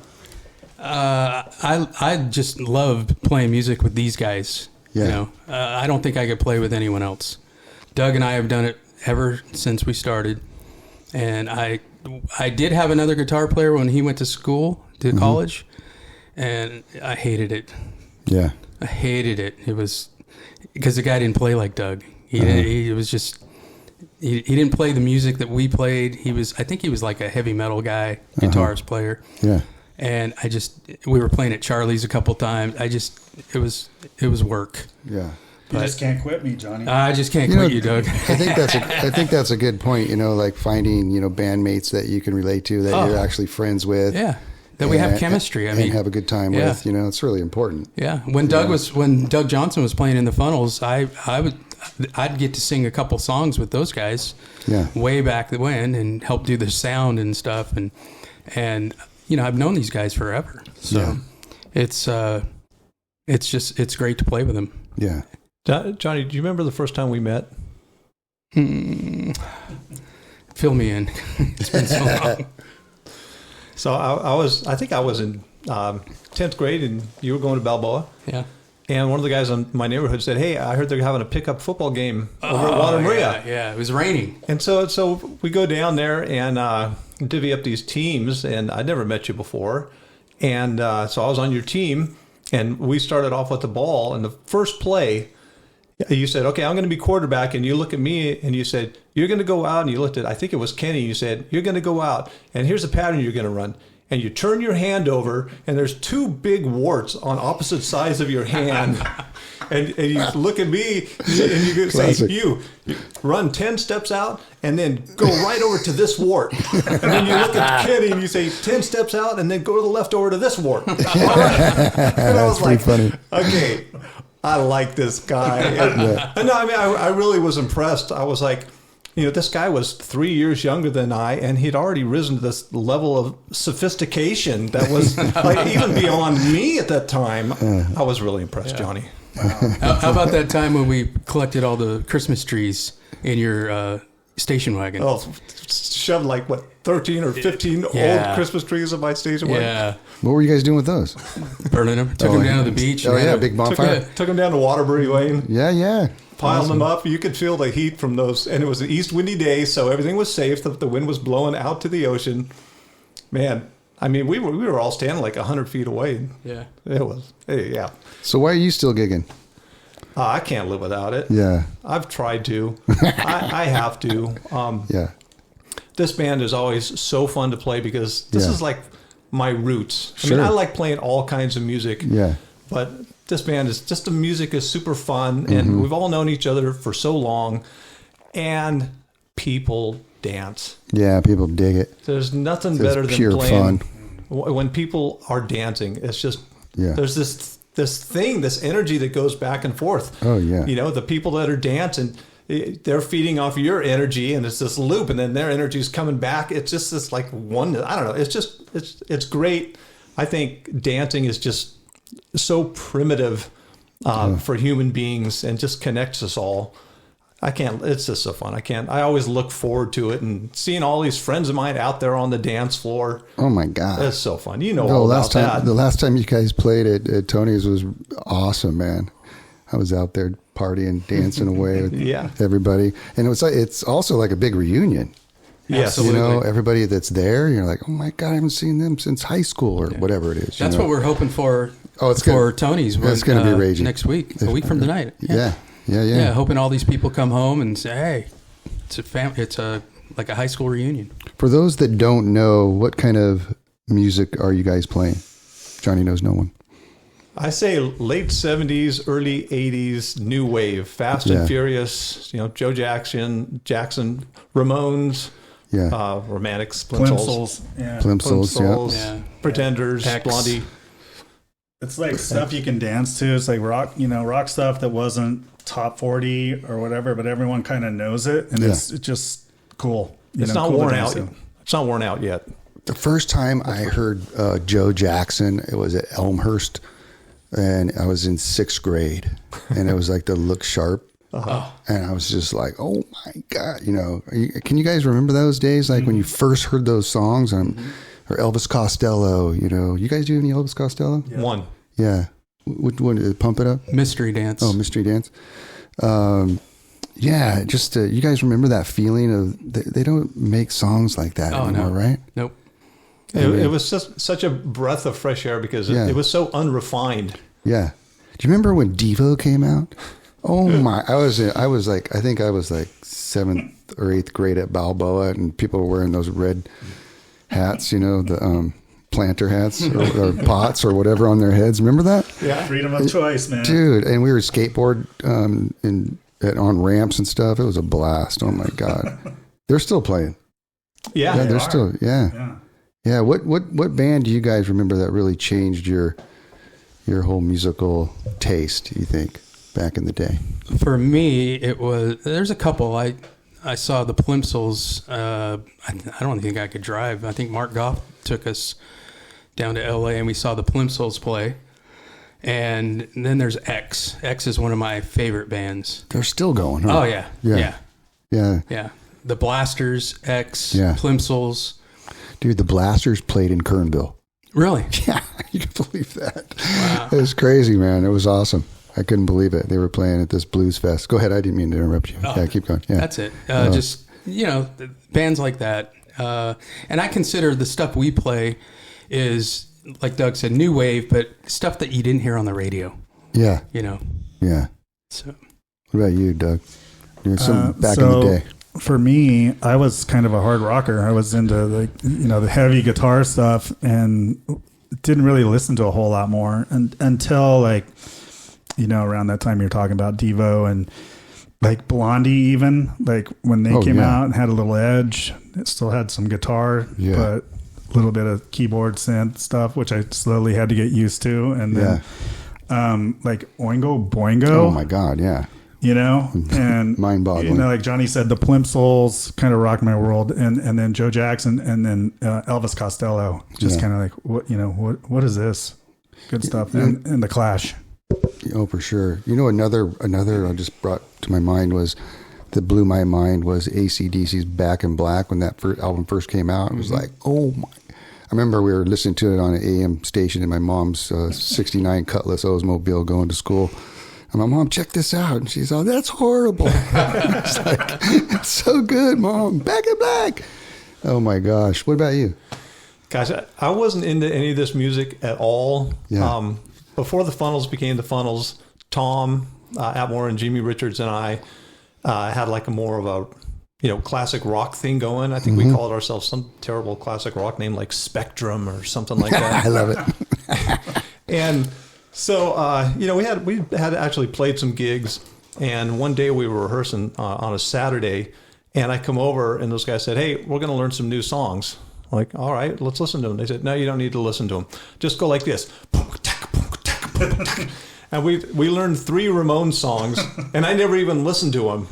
Speaker 3: I just loved playing music with these guys.
Speaker 2: Yeah.
Speaker 3: I don't think I could play with anyone else. Doug and I have done it ever since we started. And I did have another guitar player when he went to school, to college, and I hated it.
Speaker 2: Yeah.
Speaker 3: I hated it. It was because the guy didn't play like Doug. He was just, he didn't play the music that we played. I think he was like a heavy metal guy, guitarist player.
Speaker 2: Yeah.
Speaker 3: And we were playing at Charlie's a couple times. It was work.
Speaker 2: Yeah.
Speaker 4: You just can't quit me, Johnny.
Speaker 3: I just can't quit you, Doug.
Speaker 2: I think that's a good point. Like finding bandmates that you can relate to, that you're actually friends with.
Speaker 3: Yeah, that we have chemistry.
Speaker 2: And have a good time with. It's really important.
Speaker 3: Yeah, when Doug Johnson was playing in the Funnels, I'd get to sing a couple songs with those guys.
Speaker 2: Yeah.
Speaker 3: Way back when, and help do the sound and stuff, and I've known these guys forever. So it's great to play with them.
Speaker 2: Yeah.
Speaker 5: Johnny, do you remember the first time we met?
Speaker 3: Fill me in. It's been so long.
Speaker 5: So I think I was in 10th grade, and you were going to Balboa.
Speaker 3: Yeah.
Speaker 5: And one of the guys in my neighborhood said, "Hey, I heard they're having a pickup football game over at Water Maria."
Speaker 3: Yeah, it was raining.
Speaker 5: And so we go down there and divvy up these teams. And I'd never met you before, and so I was on your team, and we started off with the ball. And the first play, you said, "Okay, I'm going to be quarterback," and you look at me and you said, "You're going to go out." And you looked at, I think it was Kenny. You said, "You're going to go out, and here's the pattern you're going to run." And you turn your hand over, and there's two big warts on opposite sides of your hand. and you look at me, and you say, you run 10 steps out, and then go right over to this wart. And then you look at Kenny, and you say, 10 steps out, and then go to the left over to this wart. And I was like, funny. Okay, I like this guy. And no, I mean, I really was impressed. I was like, this guy was 3 years younger than I, and he'd already risen to this level of sophistication that was like even beyond me at that time. I was really impressed, Johnny.
Speaker 3: Wow. How about that time when we collected all the Christmas trees in your station wagon?
Speaker 5: Oh, shoved 13 or 15 old Christmas trees in my station wagon.
Speaker 3: Yeah.
Speaker 2: What were you guys doing with those?
Speaker 3: Burning them. Took them down to the beach.
Speaker 2: Oh, yeah, big bonfire.
Speaker 5: Took them down to Waterbury Lane.
Speaker 2: Yeah.
Speaker 5: Piled them up. You could feel the heat from those. And it was an east windy day, so everything was safe. The wind was blowing out to the ocean. Man, I mean, we were all standing 100 feet away.
Speaker 3: Yeah.
Speaker 5: It was, yeah.
Speaker 2: So why are you still gigging?
Speaker 5: I can't live without it.
Speaker 2: Yeah.
Speaker 5: I've tried to. I have to.
Speaker 2: Yeah.
Speaker 5: This band is always so fun to play because this is like my roots. I
Speaker 2: Sure.
Speaker 5: mean, I like playing all kinds of music.
Speaker 2: Yeah.
Speaker 5: But this band is just, the music is super fun, and we've all known each other for so long, and people dance.
Speaker 2: Yeah, people dig it.
Speaker 5: There's nothing
Speaker 2: It's
Speaker 5: better than
Speaker 2: pure
Speaker 5: playing
Speaker 2: fun.
Speaker 5: when people are dancing. It's just there's this thing, this energy that goes back and forth.
Speaker 2: Oh yeah.
Speaker 5: The people that are dancing, they're feeding off your energy, and it's this loop, and then their energy is coming back. It's just this one. I don't know. It's great. I think dancing is just so primitive for human beings and just connects us all. It's just so fun. I always look forward to it, and seeing all these friends of mine out there on the dance floor.
Speaker 2: Oh my God.
Speaker 5: It's so fun. All about that.
Speaker 2: The last time you guys played at Tony's was awesome, man. I was out there partying, dancing away with everybody. And it's also like a big reunion.
Speaker 5: Yes,
Speaker 2: everybody that's there, you're like, oh my God, I haven't seen them since high school or whatever it is.
Speaker 3: That's what we're hoping for.
Speaker 2: It's
Speaker 3: for Tony's.
Speaker 2: It's going to be raging
Speaker 3: next week, a week from tonight.
Speaker 2: Yeah.
Speaker 3: Hoping all these people come home and say, "Hey, it's like a high school reunion."
Speaker 2: For those that don't know, what kind of music are you guys playing? Johnny knows no one.
Speaker 5: I say late 70s, early 80s, new wave, Fast and Furious. Joe Jackson, Ramones.
Speaker 2: Yeah.
Speaker 5: Romantics,
Speaker 4: Plimsolls.
Speaker 2: Plimsolls,
Speaker 3: yeah.
Speaker 5: Pretenders,
Speaker 3: X.
Speaker 5: Blondie.
Speaker 4: It's like stuff you can dance to. It's like rock stuff that wasn't top 40 or whatever, but everyone kind of knows it, and it's just cool.
Speaker 5: It's not worn out. It's not worn out yet.
Speaker 2: The first time I heard Joe Jackson, it was at Elmhurst, and I was in 6th grade, and it was like the Look Sharp. And I was just like, oh my God, can you guys remember those days? Like when you first heard those songs or Elvis Costello, you guys do any Elvis Costello?
Speaker 5: Yeah. One.
Speaker 2: Yeah. Which one? Pump It Up?
Speaker 3: Mystery Dance.
Speaker 2: Oh, Mystery Dance. Just you guys remember that feeling of they don't make songs like that anymore, right?
Speaker 3: Nope.
Speaker 5: It was just such a breath of fresh air because it was so unrefined.
Speaker 2: Yeah. Do you remember when Devo came out? Oh my! I was like, I think I was like 7th or 8th grade at Balboa, and people were wearing those red hats, the planter hats or pots or whatever on their heads. Remember that?
Speaker 4: Yeah, freedom of choice, man,
Speaker 2: dude. And we were skateboard on ramps and stuff. It was a blast. Oh my God! They're still playing.
Speaker 5: Yeah,
Speaker 2: they're still. Yeah. What band do you guys remember that really changed your whole musical taste? You think? Back in the day?
Speaker 3: For me, there's a couple. I saw the Plimsolls. I don't think I could drive. I think Mark Goff took us down to LA and we saw the Plimsolls play. And then there's X. X is one of my favorite bands.
Speaker 2: They're still going, huh?
Speaker 3: Oh yeah. Yeah. The Blasters, X, Plimsolls.
Speaker 2: Dude, the Blasters played in Kernville.
Speaker 3: Really?
Speaker 2: Yeah, you can believe that.
Speaker 3: Wow.
Speaker 2: It was crazy, man. It was awesome. I couldn't believe it. They were playing at this blues fest. Go ahead. I didn't mean to interrupt you. Yeah, keep going. Yeah,
Speaker 3: that's it. Just bands like that, and I consider the stuff we play is, like Doug said, new wave, but stuff that you didn't hear on the radio.
Speaker 2: Yeah. Yeah.
Speaker 3: So,
Speaker 2: what about you, Doug? Doing some back in the day.
Speaker 4: For me, I was kind of a hard rocker. I was into the heavy guitar stuff and didn't really listen to a whole lot more until around that time you're talking about Devo and like Blondie, even like when they came out and had a little edge. It still had some guitar, but a little bit of keyboard synth stuff, which I slowly had to get used to. And then like Oingo Boingo.
Speaker 2: Oh my God, yeah.
Speaker 4: And
Speaker 2: mind-boggling.
Speaker 4: Like Johnny said, the Plimsolls kind of rocked my world, and then Joe Jackson, and then Elvis Costello, just kind of like what is this? Good stuff, and the Clash.
Speaker 2: Oh, for sure. Another I just brought to my mind that blew my mind was AC/DC's Back in Black when that album first came out. It was like, oh my. I remember we were listening to it on an AM station in my mom's 69 Cutlass Oldsmobile going to school. And my mom, check this out. And she's all, that's horrible. It's like, it's so good, Mom. Back in Black. Oh, my gosh. What about you?
Speaker 5: Gosh, I wasn't into any of this music at all.
Speaker 2: Yeah.
Speaker 5: Before the Funnels became the Funnels, Tom Atmore and Jimmy Richards and I had like a more of a classic rock thing going. I think we called ourselves some terrible classic rock name like Spectrum or something like that.
Speaker 2: I love it.
Speaker 5: And so, we had actually played some gigs, and one day we were rehearsing on a Saturday, and I come over, and those guys said, hey, we're going to learn some new songs. I'm like, all right, let's listen to them. They said, no, you don't need to listen to them. Just go like this. And we learned 3 Ramones songs, and I never even listened to them.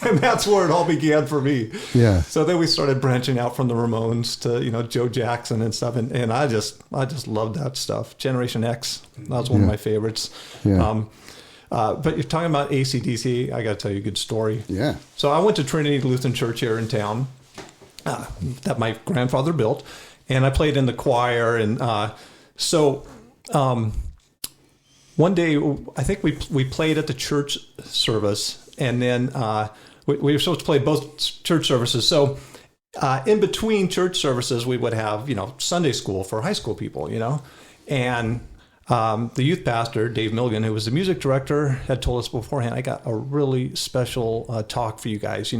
Speaker 5: And that's where it all began for me.
Speaker 2: Yeah.
Speaker 5: So then we started branching out from the Ramones to Joe Jackson and stuff, and I just loved that stuff. Generation X, that was one of my favorites.
Speaker 2: Yeah.
Speaker 5: But you're talking about AC/DC. I got to tell you a good story.
Speaker 2: Yeah.
Speaker 5: So I went to Trinity Lutheran Church here in town that my grandfather built, and I played in the choir, and one day, I think we played at the church service, and then we were supposed to play both church services. So in between church services, we would have, Sunday school for high school people, and the youth pastor, Dave Milligan, who was the music director, had told us beforehand, I got a really special talk for you guys. We're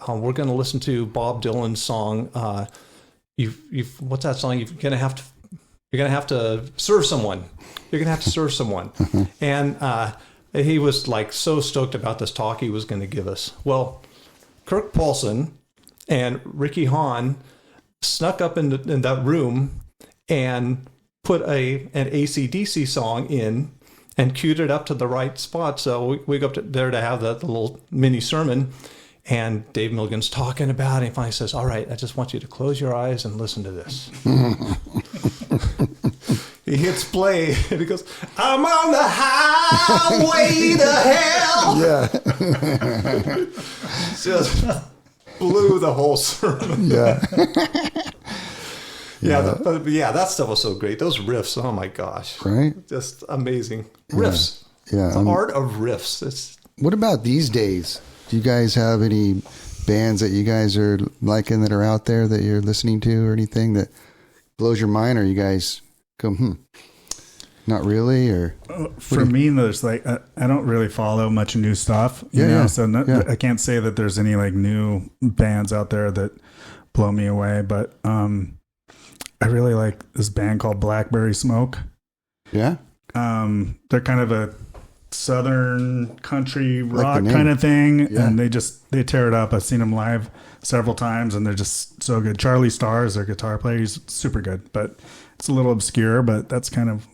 Speaker 5: going to listen to Bob Dylan's song. What's that song? You're going to have to serve someone. You're going to have to serve someone. And he was like so stoked about this talk he was going to give us. Well, Kirk Paulson and Ricky Hahn snuck up in that room and put an AC/DC song in and queued it up to the right spot. So we go up there to have the little mini sermon. And Dave Milligan's talking about it. And finally says, all right, I just want you to close your eyes and listen to this. He hits play and he goes, I'm on the highway to hell.
Speaker 2: Yeah.
Speaker 5: Just blew the whole sermon.
Speaker 2: Yeah.
Speaker 5: Yeah, that stuff was so great. Those riffs, oh my gosh.
Speaker 2: Right?
Speaker 5: Just amazing. Riffs.
Speaker 2: Yeah.
Speaker 5: The art of riffs.
Speaker 2: What about these days? Do you guys have any bands that you guys are liking that are out there that you're listening to or anything that blows your mind, or you guys go, not really? Or
Speaker 4: for me, there's like, I don't really follow much new stuff, so I can't say that there's any like new bands out there that blow me away, but I really like this band called Blackberry Smoke.
Speaker 2: Yeah.
Speaker 4: They're kind of a southern country rock kind of thing, and they tear it up. I've seen them live several times, and they're just so good. Charlie Starr is their guitar player. He's super good, but it's a little obscure, but that's kind of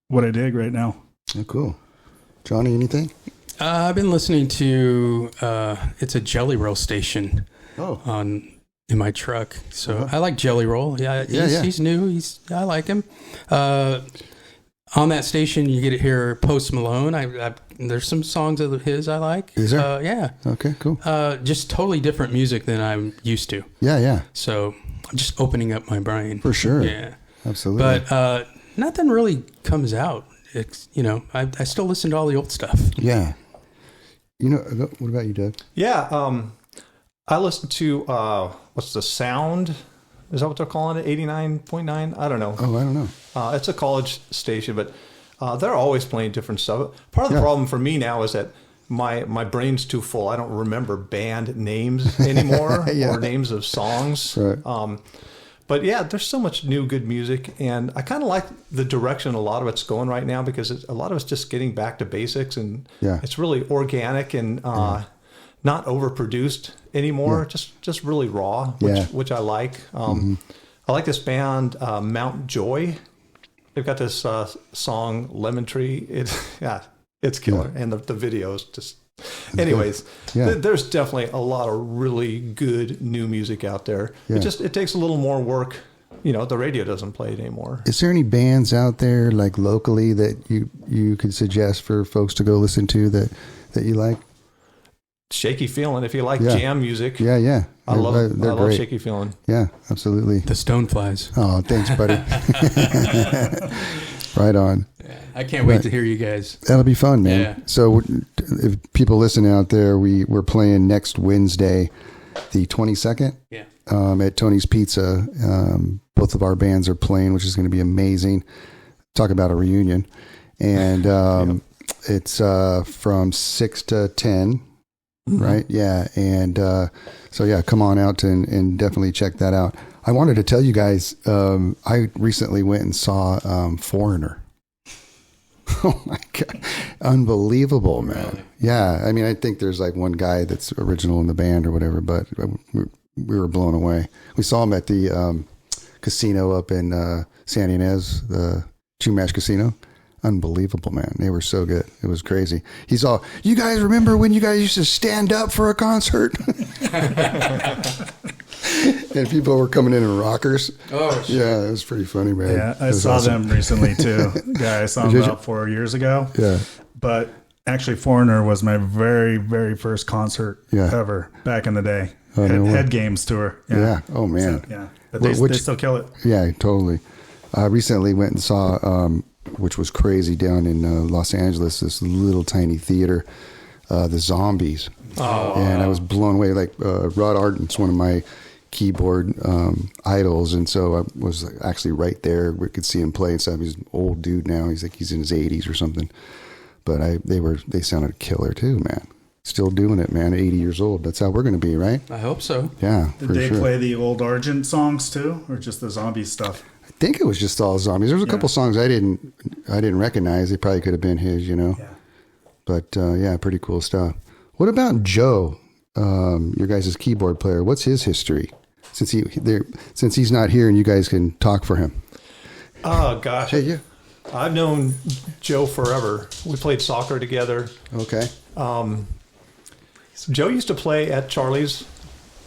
Speaker 4: what I dig right now.
Speaker 2: Oh, cool. Johnny, anything?
Speaker 3: I've been listening to it's a Jelly Roll station in my truck, so I like Jelly Roll. He's new. I like him. On that station, you get to hear Post Malone. There's some songs of his I like.
Speaker 2: Is there?
Speaker 3: Yeah.
Speaker 2: Okay, cool.
Speaker 3: Just totally different music than I'm used to.
Speaker 2: Yeah.
Speaker 3: So I'm just opening up my brain.
Speaker 2: For sure.
Speaker 3: Yeah.
Speaker 2: Absolutely.
Speaker 3: But nothing really comes out I still listen to all the old stuff.
Speaker 2: Yeah. What about you, Doug?
Speaker 5: Yeah. I listen to, what's the Sound? Is that what they're calling it? 89.9? I don't know.
Speaker 2: Oh, I don't know.
Speaker 5: It's a college station, but they're always playing different stuff. Part of the problem for me now is that my brain's too full. I don't remember band names anymore or names of songs.
Speaker 2: Right.
Speaker 5: But yeah, there's so much new good music, and I kind of like the direction a lot of it's going right now because a lot of it's just getting back to basics, and it's really organic and not overproduced anymore. Just really raw, which I like. I like this band Mount Joy. They've got this song Lemon Tree. It's killer, and the videos just. Anyways, there's definitely a lot of really good new music out there. Yeah. It takes a little more work. The radio doesn't play it anymore.
Speaker 2: Is there any bands out there like locally that you could suggest for folks to go listen to that you like?
Speaker 5: Shaky Feeling, if you like jam music.
Speaker 2: Yeah.
Speaker 5: I love Shaky Feeling.
Speaker 2: Yeah, absolutely.
Speaker 3: The Stoneflys.
Speaker 2: Oh, thanks, buddy. Right on.
Speaker 3: I can't wait to hear you guys.
Speaker 2: That'll be fun, man.
Speaker 3: Yeah.
Speaker 2: So if people listening out there, we're playing next Wednesday, the 22nd, at Tony's Pizza. Both of our bands are playing, which is going to be amazing. Talk about a reunion. And it's from 6 to 10, right? Yeah. And come on out and definitely check that out. I wanted to tell you guys, I recently went and saw Foreigner. Oh my God. Unbelievable, man. Really? Yeah. I mean, I think there's like one guy that's original in the band or whatever, but we were blown away. We saw him at the casino up in San Ynez, the Chumash Casino. Unbelievable, man. They were so good. It was crazy. He's all, you guys remember when you guys used to stand up for a concert? And people were coming in rockers. Oh, sure. Yeah, it was pretty funny, man.
Speaker 4: Yeah, I saw them recently too. Yeah, I saw them about 4 years ago.
Speaker 2: Yeah.
Speaker 4: But actually, Foreigner was my very, very first concert ever back in the day. Head Games tour.
Speaker 2: Yeah. Oh, man.
Speaker 4: So, but they still kill it.
Speaker 2: Yeah, totally. I recently went and saw, which was crazy, down in Los Angeles, this little tiny theater, the Zombies. Oh, and I was blown away. Like Rod Arden's one of my keyboard idols, and so I was actually right there. We could see him play and stuff. He's an old dude now. He's in his 80s or something. But they sounded killer too, man. Still doing it, man. 80 years old. That's how we're going to be, right?
Speaker 3: I hope so.
Speaker 2: Yeah.
Speaker 4: Did they play the old Argent songs too, or just the zombie stuff?
Speaker 2: I think it was just all Zombies. There was a couple songs I didn't recognize. They probably could have been his, Yeah. But pretty cool stuff. What about Joe, your guys' keyboard player? What's his history? Since he's not here and you guys can talk for him.
Speaker 5: Oh gosh.
Speaker 2: Hey, yeah.
Speaker 5: I've known Joe forever. We played soccer together.
Speaker 2: Okay.
Speaker 5: Joe used to play at Charlie's.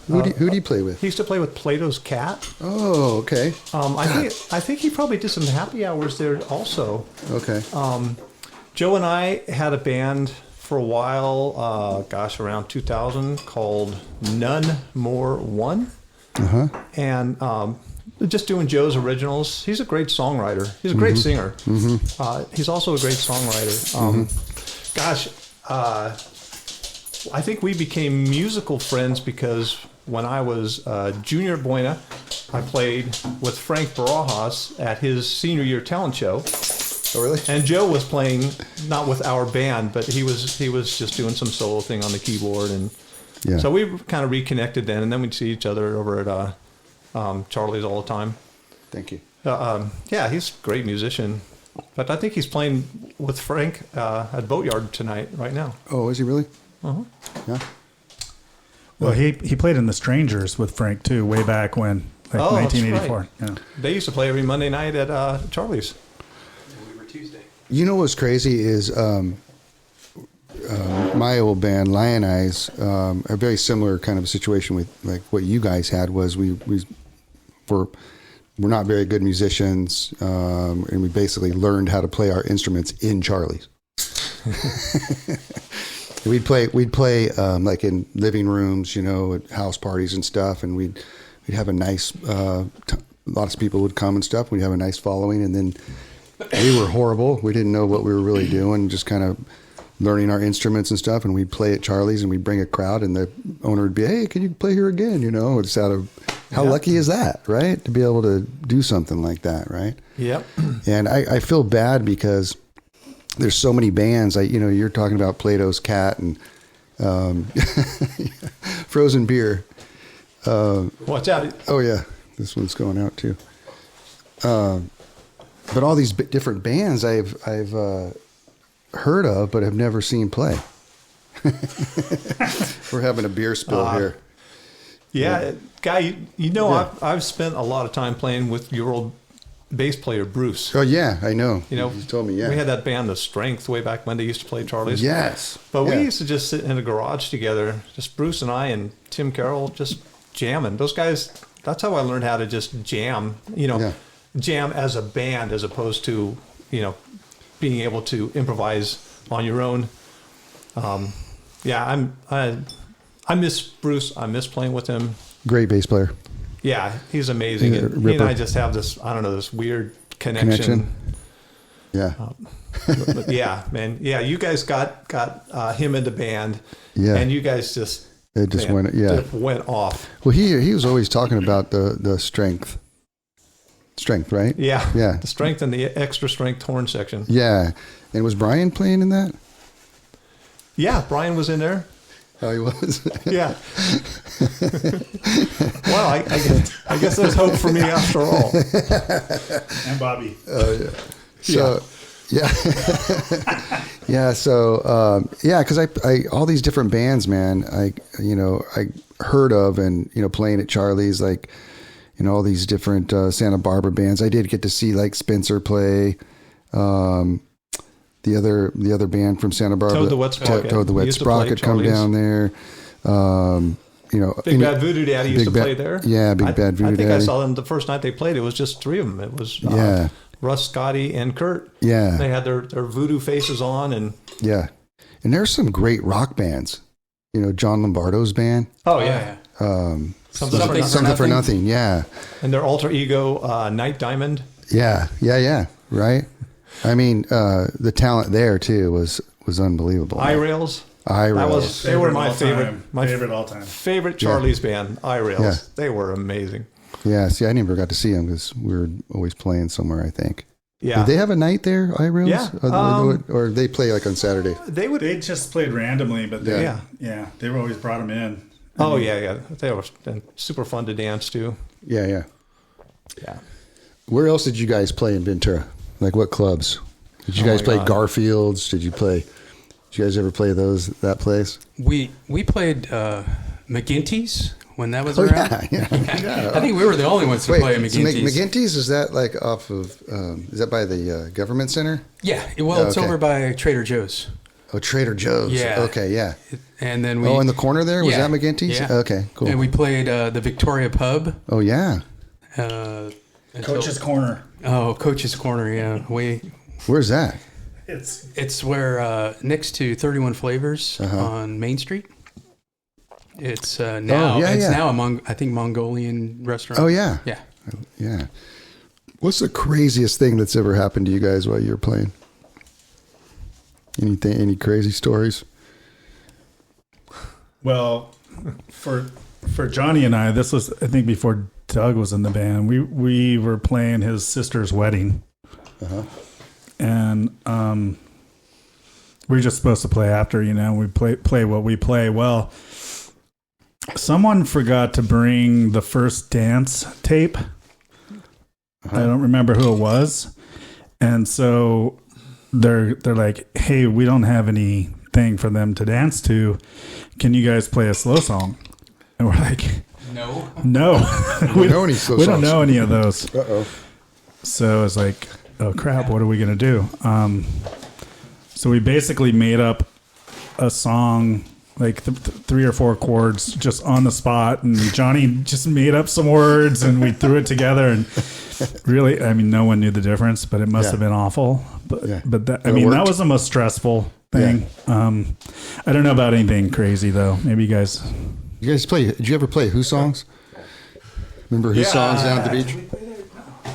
Speaker 2: Who do you play with?
Speaker 5: He used to play with Plato's Cat.
Speaker 2: Oh, okay.
Speaker 5: I think he probably did some happy hours there also.
Speaker 2: Okay.
Speaker 5: Joe and I had a band for a while, around 2000, called None More One.
Speaker 2: Uh-huh.
Speaker 5: And just doing Joe's originals. He's a great songwriter. He's a great singer. Mm-hmm. He's also a great songwriter. I think we became musical friends because when I was junior at Buena, I played with Frank Barajas at his senior year talent show.
Speaker 2: Oh, really?
Speaker 5: And Joe was playing, not with our band, but he was just doing some solo thing on the keyboard, and so we kind of reconnected then, and then we'd see each other over at Charlie's all the time.
Speaker 2: Thank you.
Speaker 5: He's a great musician, but I think he's playing with Frank at Boatyard tonight, right now.
Speaker 2: Oh, is he really?
Speaker 5: Uh-huh.
Speaker 2: Yeah.
Speaker 4: Well, he played in The Strangers with Frank too, way back when, 1984. Right. Yeah.
Speaker 5: They used to play every Monday night at Charlie's.
Speaker 3: Tuesday.
Speaker 2: You know what's crazy is my old band Lion Eyes, a very similar kind of situation with like what you guys had. Was we're not very good musicians, and we basically learned how to play our instruments in Charlie's. We'd play like in living rooms, at house parties and stuff, and we'd have a nice lots of people would come and stuff. We'd have a nice following, and then we were horrible. We didn't know what we were really doing, just kind of learning our instruments and stuff. And we'd play at Charlie's and we'd bring a crowd and the owner would be, hey, can you play here again? It's out of, how lucky is that, right? To be able to do something like that, right?
Speaker 5: Yep.
Speaker 2: And I feel bad because there's so many bands. You're talking about Plato's Cat and Frozen Beer.
Speaker 5: Watch out.
Speaker 2: Oh, yeah. This one's going out, too. But all these different bands I've heard of but have never seen play. We're having a beer spill here.
Speaker 5: Yeah, Guy, I've spent a lot of time playing with your old bass player, Bruce.
Speaker 2: Oh, yeah, I know.
Speaker 5: You
Speaker 2: told me, yeah.
Speaker 5: We had that band, The Strength, way back when they used to play Charlie's.
Speaker 2: Yes.
Speaker 5: But we used to just sit in a garage together, just Bruce and I and Tim Carroll, just jamming. Those guys, that's how I learned how to just jam, jam as a band as opposed to, being able to improvise on your own. I miss Bruce. I miss playing with him.
Speaker 2: Great bass player.
Speaker 5: Yeah, he's amazing. And he and I just have this, this weird connection.
Speaker 2: Yeah.
Speaker 5: But yeah, man. Yeah, you guys got him in the band.
Speaker 2: Yeah.
Speaker 5: And you guys just
Speaker 2: went
Speaker 5: off.
Speaker 2: Well, he was always talking about the strength. Strength, right?
Speaker 5: Yeah.
Speaker 2: Yeah.
Speaker 5: The strength and the extra strength horn section.
Speaker 2: Yeah. And was Brian playing in that?
Speaker 5: Yeah, Brian was in there.
Speaker 2: Oh, he was?
Speaker 5: Yeah. Well, I guess there's hope for me after all.
Speaker 4: And Bobby.
Speaker 2: Oh, yeah. So, yeah. So, because I all these different bands, man, I heard of and, playing at Charlie's, like, all these different Santa Barbara bands. I did get to see like Spencer play, the other band from Santa Barbara,
Speaker 5: Toad the Wet Sprocket.
Speaker 2: Toad the Wet Sprocket come down there.
Speaker 5: Big Bad Voodoo Daddy used to play there.
Speaker 2: Yeah, Bad Voodoo Daddy.
Speaker 5: I think I saw them the first night they played. It was just three of them. It was Russ, Scotty, and Kurt.
Speaker 2: Yeah.
Speaker 5: They had their voodoo faces on. And
Speaker 2: there's some great rock bands. John Lombardo's band.
Speaker 5: Oh, yeah.
Speaker 2: Something for nothing. Yeah.
Speaker 5: And their alter ego, Night Diamond.
Speaker 2: Yeah. Right. I mean, the talent there too was unbelievable.
Speaker 5: I-Rails. They were my favorite all time. Favorite Charlie's band, I-Rails. Yeah. They were amazing.
Speaker 2: Yeah. See, I never got to see them because we were always playing somewhere, I think.
Speaker 5: Yeah.
Speaker 2: Did they have a night there, I-Rails?
Speaker 5: Yeah.
Speaker 2: Or they play like on Saturday?
Speaker 4: They just played randomly, but they were always brought them in.
Speaker 5: Oh, yeah. They were super fun to dance to.
Speaker 2: Yeah. Where else did you guys play in Ventura? Like what clubs? Did you guys play Garfield's? Did you guys ever play that place?
Speaker 3: We played McGinty's when that was around. Yeah. I think we were the only ones to play McGinty's.
Speaker 2: So McGinty's, is that like off of, is that by the government center?
Speaker 3: Yeah. Well, it's over by Trader Joe's.
Speaker 2: Oh, Trader Joe's. Yeah. Okay, yeah.
Speaker 3: And then
Speaker 2: in the corner there? Was that McGinty's?
Speaker 3: Yeah.
Speaker 2: Okay, cool.
Speaker 3: And we played the Victoria Pub.
Speaker 2: Oh, yeah.
Speaker 4: Coach's Corner.
Speaker 3: Oh, Coach's Corner, yeah.
Speaker 2: Where's that?
Speaker 3: It's where next to 31 Flavors on Main Street. It's now I think Mongolian restaurant.
Speaker 2: Oh, yeah.
Speaker 3: Yeah.
Speaker 2: Yeah. What's the craziest thing that's ever happened to you guys while you were playing? Any crazy stories?
Speaker 4: Well, for Johnny and I, this was, I think, before Doug was in the band. We were playing his sister's wedding. And we were just supposed to play after, we play what we play. Well, someone forgot to bring the first dance tape. I don't remember who it was. And so they're like, hey, we don't have anything for them to dance to. Can you guys play a slow song? And we're like, no. we don't know any of those.
Speaker 2: Uh-oh.
Speaker 4: So it's like, oh crap, what are we going to do? So we basically made up a song, like 3 or 4 chords just on the spot. And Johnny just made up some words and we threw it together. And really, I mean, no one knew the difference, but it must have been awful. But that, that was the most stressful thing. Yeah. I don't know about anything crazy though. Maybe you guys play,
Speaker 2: did you ever play Who songs? Remember Who songs down at the beach?
Speaker 4: I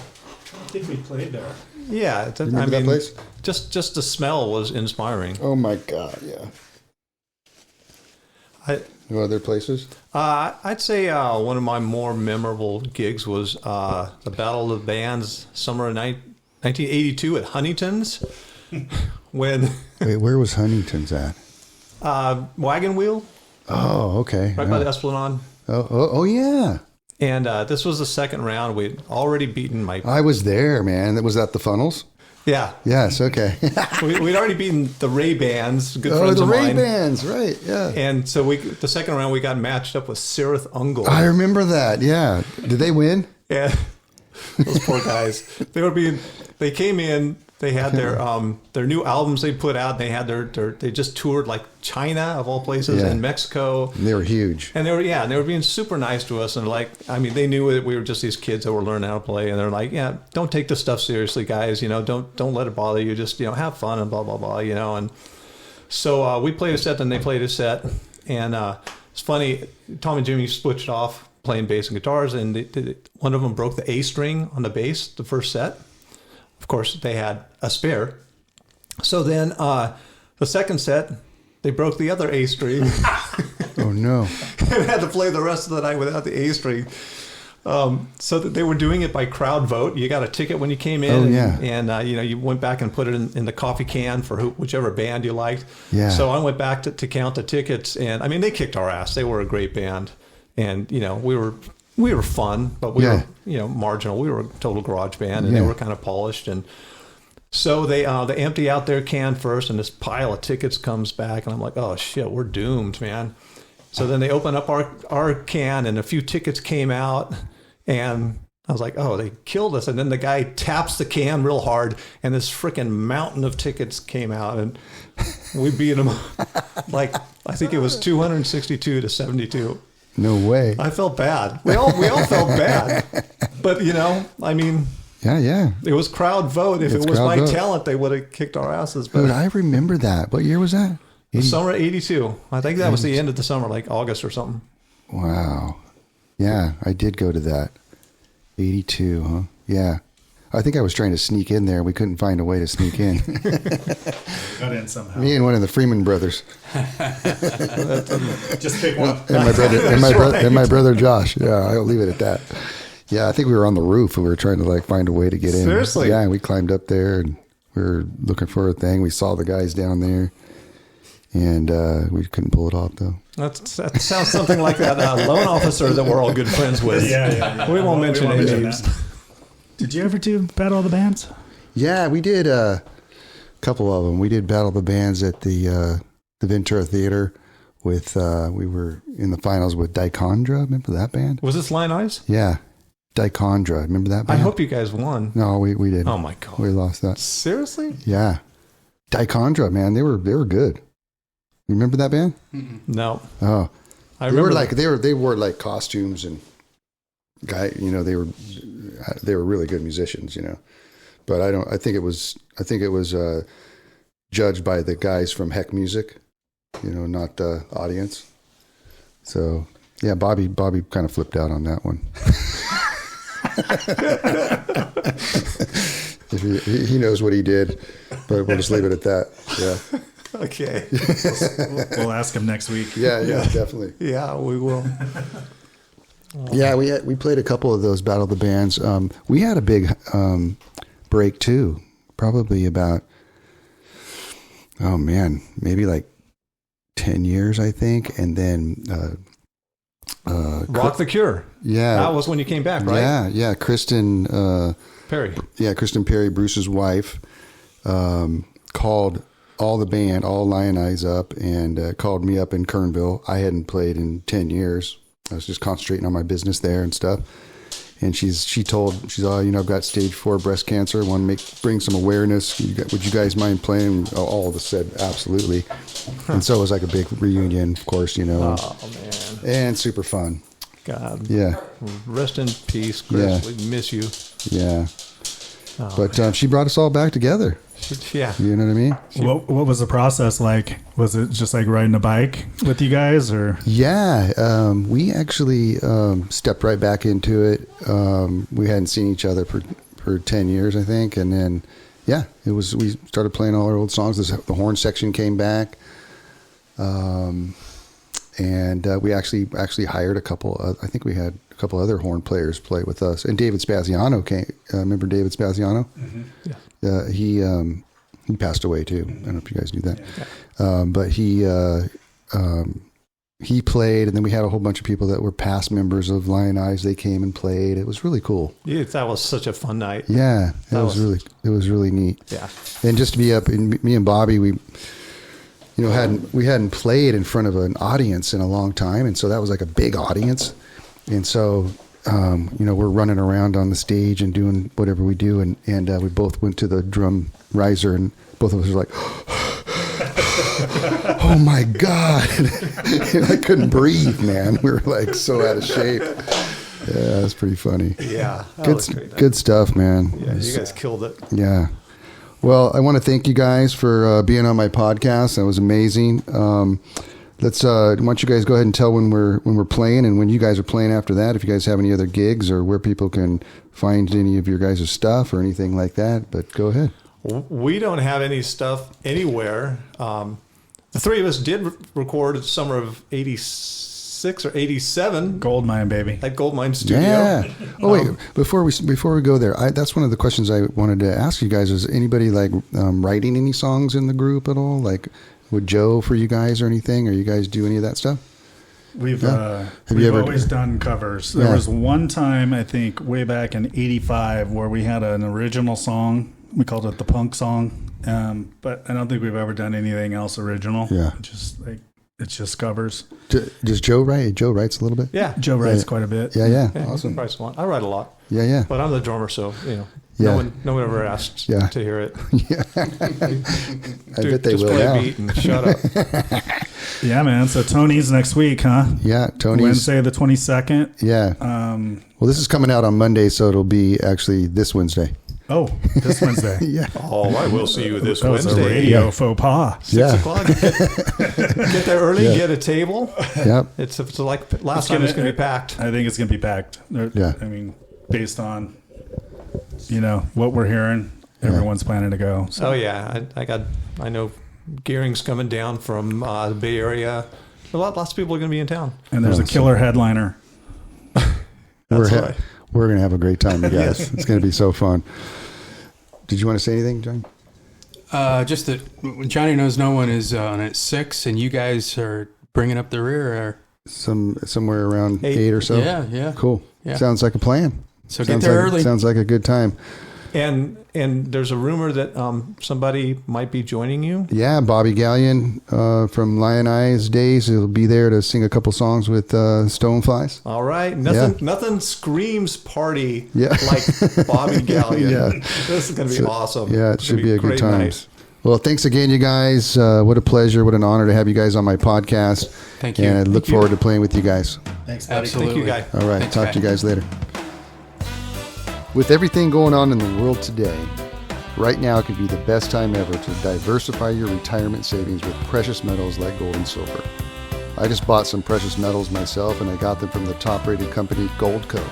Speaker 4: think we played there.
Speaker 5: Yeah,
Speaker 2: Remember that place?
Speaker 5: Just the smell was inspiring.
Speaker 2: Oh my God, yeah. No other places?
Speaker 5: I'd say one of my more memorable gigs was the Battle of the Bands, summer of 1982 at Huntington's. When
Speaker 2: Wait, where was Huntington's at?
Speaker 5: Wagon Wheel,
Speaker 2: Oh, okay.
Speaker 5: right by the Esplanade.
Speaker 2: Oh, yeah.
Speaker 5: And this was the second round. We'd already beaten my...
Speaker 2: I was there, man. Was that the Funnels?
Speaker 5: Yeah.
Speaker 2: Yes, okay.
Speaker 5: We'd already beaten the Ray Bands, good
Speaker 2: Oh,
Speaker 5: friends
Speaker 2: the
Speaker 5: of
Speaker 2: Ray
Speaker 5: mine.
Speaker 2: Bands, right, yeah.
Speaker 5: And so the second round, we got matched up with Sirith Ungol.
Speaker 2: I remember that, yeah. Did they win?
Speaker 5: Yeah, those poor guys. They came in. They had their new albums they put out. They had they just toured like China of all places and Mexico.
Speaker 2: And they were huge.
Speaker 5: And they were being super nice to us. And like, I mean, they knew that we were just these kids that were learning how to play. And they're like, yeah, don't take this stuff seriously, guys. You know, don't let it bother you. Just, you know, have fun and blah, blah, blah, you know. And so we played a set, then they played a set. And it's funny, Tom and Jimmy switched off playing bass and guitars. And one of them broke the A string on the bass the first set. Of course, they had a spare. So then the second set, they broke the other A string.
Speaker 2: Oh, no.
Speaker 5: And had to play the rest of the night without the A string. So that they were doing it by crowd vote. You got a ticket when you came in.
Speaker 2: Oh, yeah.
Speaker 5: And you know, you went back and put it in the coffee can for whichever band you liked.
Speaker 2: Yeah.
Speaker 5: So I went back to count the tickets. And, I mean, they kicked our ass. They were a great band. And, you know, we were fun, but we were, you know, marginal. We were a total garage band, and they were kind of polished. And so they empty out their can first, and this pile of tickets comes back, and I'm like, oh shit, we're doomed, man. So then they open up our can, and a few tickets came out, and I was like, oh, they killed us. And then the guy taps the can real hard, and this freaking mountain of tickets came out, and we beat them like, I think it was 262 to 72.
Speaker 2: No way.
Speaker 5: I felt bad. We all felt bad. But, you know, I mean,
Speaker 2: Yeah.
Speaker 5: it was crowd vote. If
Speaker 2: It's
Speaker 5: it was
Speaker 2: crowd
Speaker 5: my
Speaker 2: vote.
Speaker 5: talent, they would have kicked our asses. But
Speaker 2: Dude, I remember that. What year was that?
Speaker 5: the summer of 82. I think that was the end of the summer, like August or something.
Speaker 2: Wow. Yeah, I did go to that. 82, huh? Yeah. I think I was trying to sneak in there. We couldn't find a way to sneak in.
Speaker 4: Got in somehow.
Speaker 2: Me and one of the Freeman brothers.
Speaker 4: Just pick one.
Speaker 2: And my brother, and my brother Josh. Yeah, I'll leave it at that. Yeah, I think we were on the roof and we were trying to like find a way to get in.
Speaker 5: Seriously?
Speaker 2: Yeah, and we climbed up there and we were looking for a thing. We saw the guys down there, and we couldn't pull it off though.
Speaker 5: That sounds something like that loan officer that we're all good friends with.
Speaker 4: Yeah.
Speaker 5: We won't mention any names.
Speaker 4: that. Did you ever do Battle of the Bands?
Speaker 2: Yeah, we did a couple of them. We did Battle of the Bands at the Ventura Theater with, we were in the finals with Dicondra. Remember that band?
Speaker 5: Was this Line Eyes?
Speaker 2: Yeah. Dicondra. Remember that
Speaker 5: I
Speaker 2: band?
Speaker 5: hope you guys won.
Speaker 2: No, we didn't.
Speaker 5: Oh my God.
Speaker 2: We lost that.
Speaker 5: Seriously?
Speaker 2: Yeah. Dicondra, man, they were good. You remember that band?
Speaker 5: No.
Speaker 2: Oh.
Speaker 5: I
Speaker 2: They were
Speaker 5: remember
Speaker 2: like they wore like costumes and they were really good musicians, you know. But I think it was judged by the guys from Heck Music, you know, not the audience. So yeah, Bobby kind of flipped out on that one. He knows what he did, but we'll just leave it at that. Yeah.
Speaker 5: Okay.
Speaker 4: We'll ask him next week.
Speaker 2: Yeah, definitely.
Speaker 5: Yeah, we will.
Speaker 2: Yeah, we played a couple of those Battle of the Bands. We had a big break too, probably about maybe like 10 years, I think, and then
Speaker 5: Rock the Cure.
Speaker 2: Yeah,
Speaker 5: That was when you came back, right?
Speaker 2: Yeah, Kristen
Speaker 5: Perry.
Speaker 2: Yeah, Kristen Perry, Bruce's wife, called all the band, all Lion Eyes up, and called me up in Kernville. I hadn't played in 10 years. I was just concentrating on my business there and stuff. And she's I've got stage 4 breast cancer. Want to bring some awareness. Would you guys mind playing? All of us said absolutely. And so it was like a big reunion, of course, you know.
Speaker 5: Oh man.
Speaker 2: And super fun.
Speaker 5: God.
Speaker 2: Yeah.
Speaker 5: Rest in peace, Chris.
Speaker 2: Yeah.
Speaker 5: We miss you.
Speaker 2: Yeah.
Speaker 5: Oh,
Speaker 2: But she brought us all back together.
Speaker 5: yeah.
Speaker 2: You know what I mean?
Speaker 4: What was the process like? Was it just like riding a bike with you guys, or?
Speaker 2: Yeah, we actually stepped right back into it. We hadn't seen each other for for 10 years, I think. And then, we started playing all our old songs. The horn section came back. And we actually hired a couple, I think we had a couple other horn players play with us. And David Spaziano came. Remember David Spaziano?
Speaker 4: Mm-hmm.
Speaker 2: Yeah. He passed away too. I don't know if you guys knew that. Yeah. But he played, and then we had a whole bunch of people that were past members of Lion Eyes. They came and played. It was really cool.
Speaker 5: Yeah, that was such a fun night.
Speaker 2: Yeah, it was really neat.
Speaker 5: Yeah.
Speaker 2: And just to be up, and me and Bobby, we hadn't played in front of an audience in a long time, and so that was like a big audience. And so we're running around on the stage and doing whatever we do, and we both went to the drum riser, and both of us were like, oh my God. And I couldn't breathe, man. We were like so out of shape. Yeah, that's pretty funny.
Speaker 5: Yeah.
Speaker 2: Good stuff, man.
Speaker 5: Yeah, you guys killed it.
Speaker 2: Yeah. Well, I want to thank you guys for being on my podcast. That was amazing. Why don't you guys go ahead and tell when we're playing and when you guys are playing after that, if you guys have any other gigs or where people can find any of your guys' stuff or anything like that, but go ahead.
Speaker 5: We don't have any stuff anywhere. The three of us did record summer of 86 or 87.
Speaker 4: Goldmine, baby.
Speaker 5: At Goldmine Studio.
Speaker 2: Yeah. Oh, wait, before we go there, that's one of the questions I wanted to ask you guys. Is anybody writing any songs in the group at all? Like with Joe for you guys or anything? Or you guys do any of that stuff?
Speaker 4: We've always done covers. There was one time, I think, way back in 85 where we had an original song. We called it the punk song. But I don't think we've ever done anything else original.
Speaker 2: Yeah.
Speaker 4: It's just covers.
Speaker 2: Does Joe write? Joe writes a little bit?
Speaker 5: Yeah.
Speaker 4: Joe writes quite a bit.
Speaker 2: Yeah. Awesome.
Speaker 5: I write a lot.
Speaker 2: Yeah.
Speaker 5: But I'm the drummer, so,
Speaker 2: Yeah.
Speaker 5: no one ever asked to hear it.
Speaker 2: Yeah. I bet they
Speaker 5: just
Speaker 2: will
Speaker 5: play
Speaker 2: now.
Speaker 5: a beat and shut up.
Speaker 4: Yeah, man. So Tony's next week, huh?
Speaker 2: Yeah, Tony's.
Speaker 4: Wednesday the 22nd.
Speaker 2: Yeah. Well, this is coming out on Monday, so it'll be actually this Wednesday.
Speaker 4: Oh, this Wednesday.
Speaker 2: Yeah.
Speaker 5: Oh, I will see you this
Speaker 4: That was
Speaker 5: Wednesday.
Speaker 4: a radio faux pas.
Speaker 5: 6 o'clock. Get there early, get a table.
Speaker 2: Yep.
Speaker 5: It's like last time it's going to be packed.
Speaker 4: I think it's going to be packed.
Speaker 2: Yeah.
Speaker 4: I mean, based on, what we're hearing, everyone's planning to go. So.
Speaker 5: Oh, yeah. I know Gearing's coming down from the Bay Area. Lots of people are going to be in town.
Speaker 4: And there's a killer headliner.
Speaker 2: We're going to have a great time, you guys. It's going to be so fun. Did you want to say anything, John?
Speaker 3: Just that Johnny Knows No One is on at 6, and you guys are bringing up the rear. Or
Speaker 2: Somewhere around 8 or so.
Speaker 3: Yeah.
Speaker 2: Cool.
Speaker 3: Yeah.
Speaker 2: Sounds like a plan.
Speaker 3: So get there early.
Speaker 2: Sounds like a good time.
Speaker 5: And there's a rumor that somebody might be joining you.
Speaker 2: Yeah, Bobby Gallion from Lion Eyes days. He'll be there to sing a couple songs with Stoneflys.
Speaker 5: All right. Nothing screams party
Speaker 2: Yeah.
Speaker 5: like Bobby Gallion.
Speaker 2: Yeah.
Speaker 5: This is going to be awesome.
Speaker 2: Yeah, it should be a good time.
Speaker 5: Night.
Speaker 2: Well, thanks again, you guys. What a pleasure. What an honor to have you guys on my podcast.
Speaker 3: Thank you.
Speaker 2: And I look forward to playing with you guys.
Speaker 4: Thanks, buddy.
Speaker 3: Absolutely.
Speaker 5: Thank you, guy.
Speaker 2: All right.
Speaker 3: Thanks,
Speaker 2: Talk
Speaker 3: guy.
Speaker 2: to you guys later. With everything going on in the world today, right now could be the best time ever to diversify your retirement savings with precious metals like gold and silver. I just bought some precious metals myself, and I got them from the top-rated company Goldco.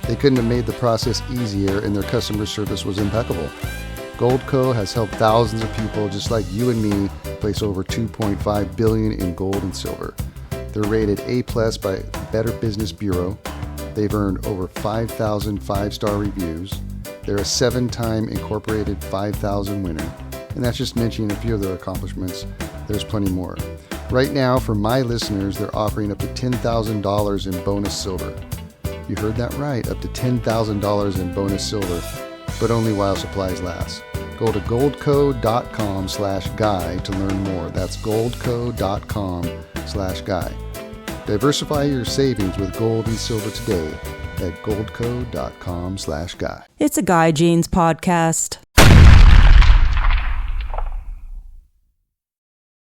Speaker 2: They couldn't have made the process easier, and their customer service was impeccable. Goldco has helped thousands of people just like you and me place over $2.5 billion in gold and silver. They're rated A+ by Better Business Bureau. They've earned over 5,000 5-star reviews. They're a 7-time Incorporated 5,000 winner. And that's just mentioning a few of their accomplishments. There's plenty more. Right now, for my listeners, they're offering up to $10,000 in bonus silver. You heard that right, up to $10,000 in bonus silver, but only while supplies last. Go to goldco.com/guy to learn more. That's goldco.com/guy. Diversify your savings with gold and silver today at goldco.com/guy.
Speaker 1: It's a Guy Jeans podcast.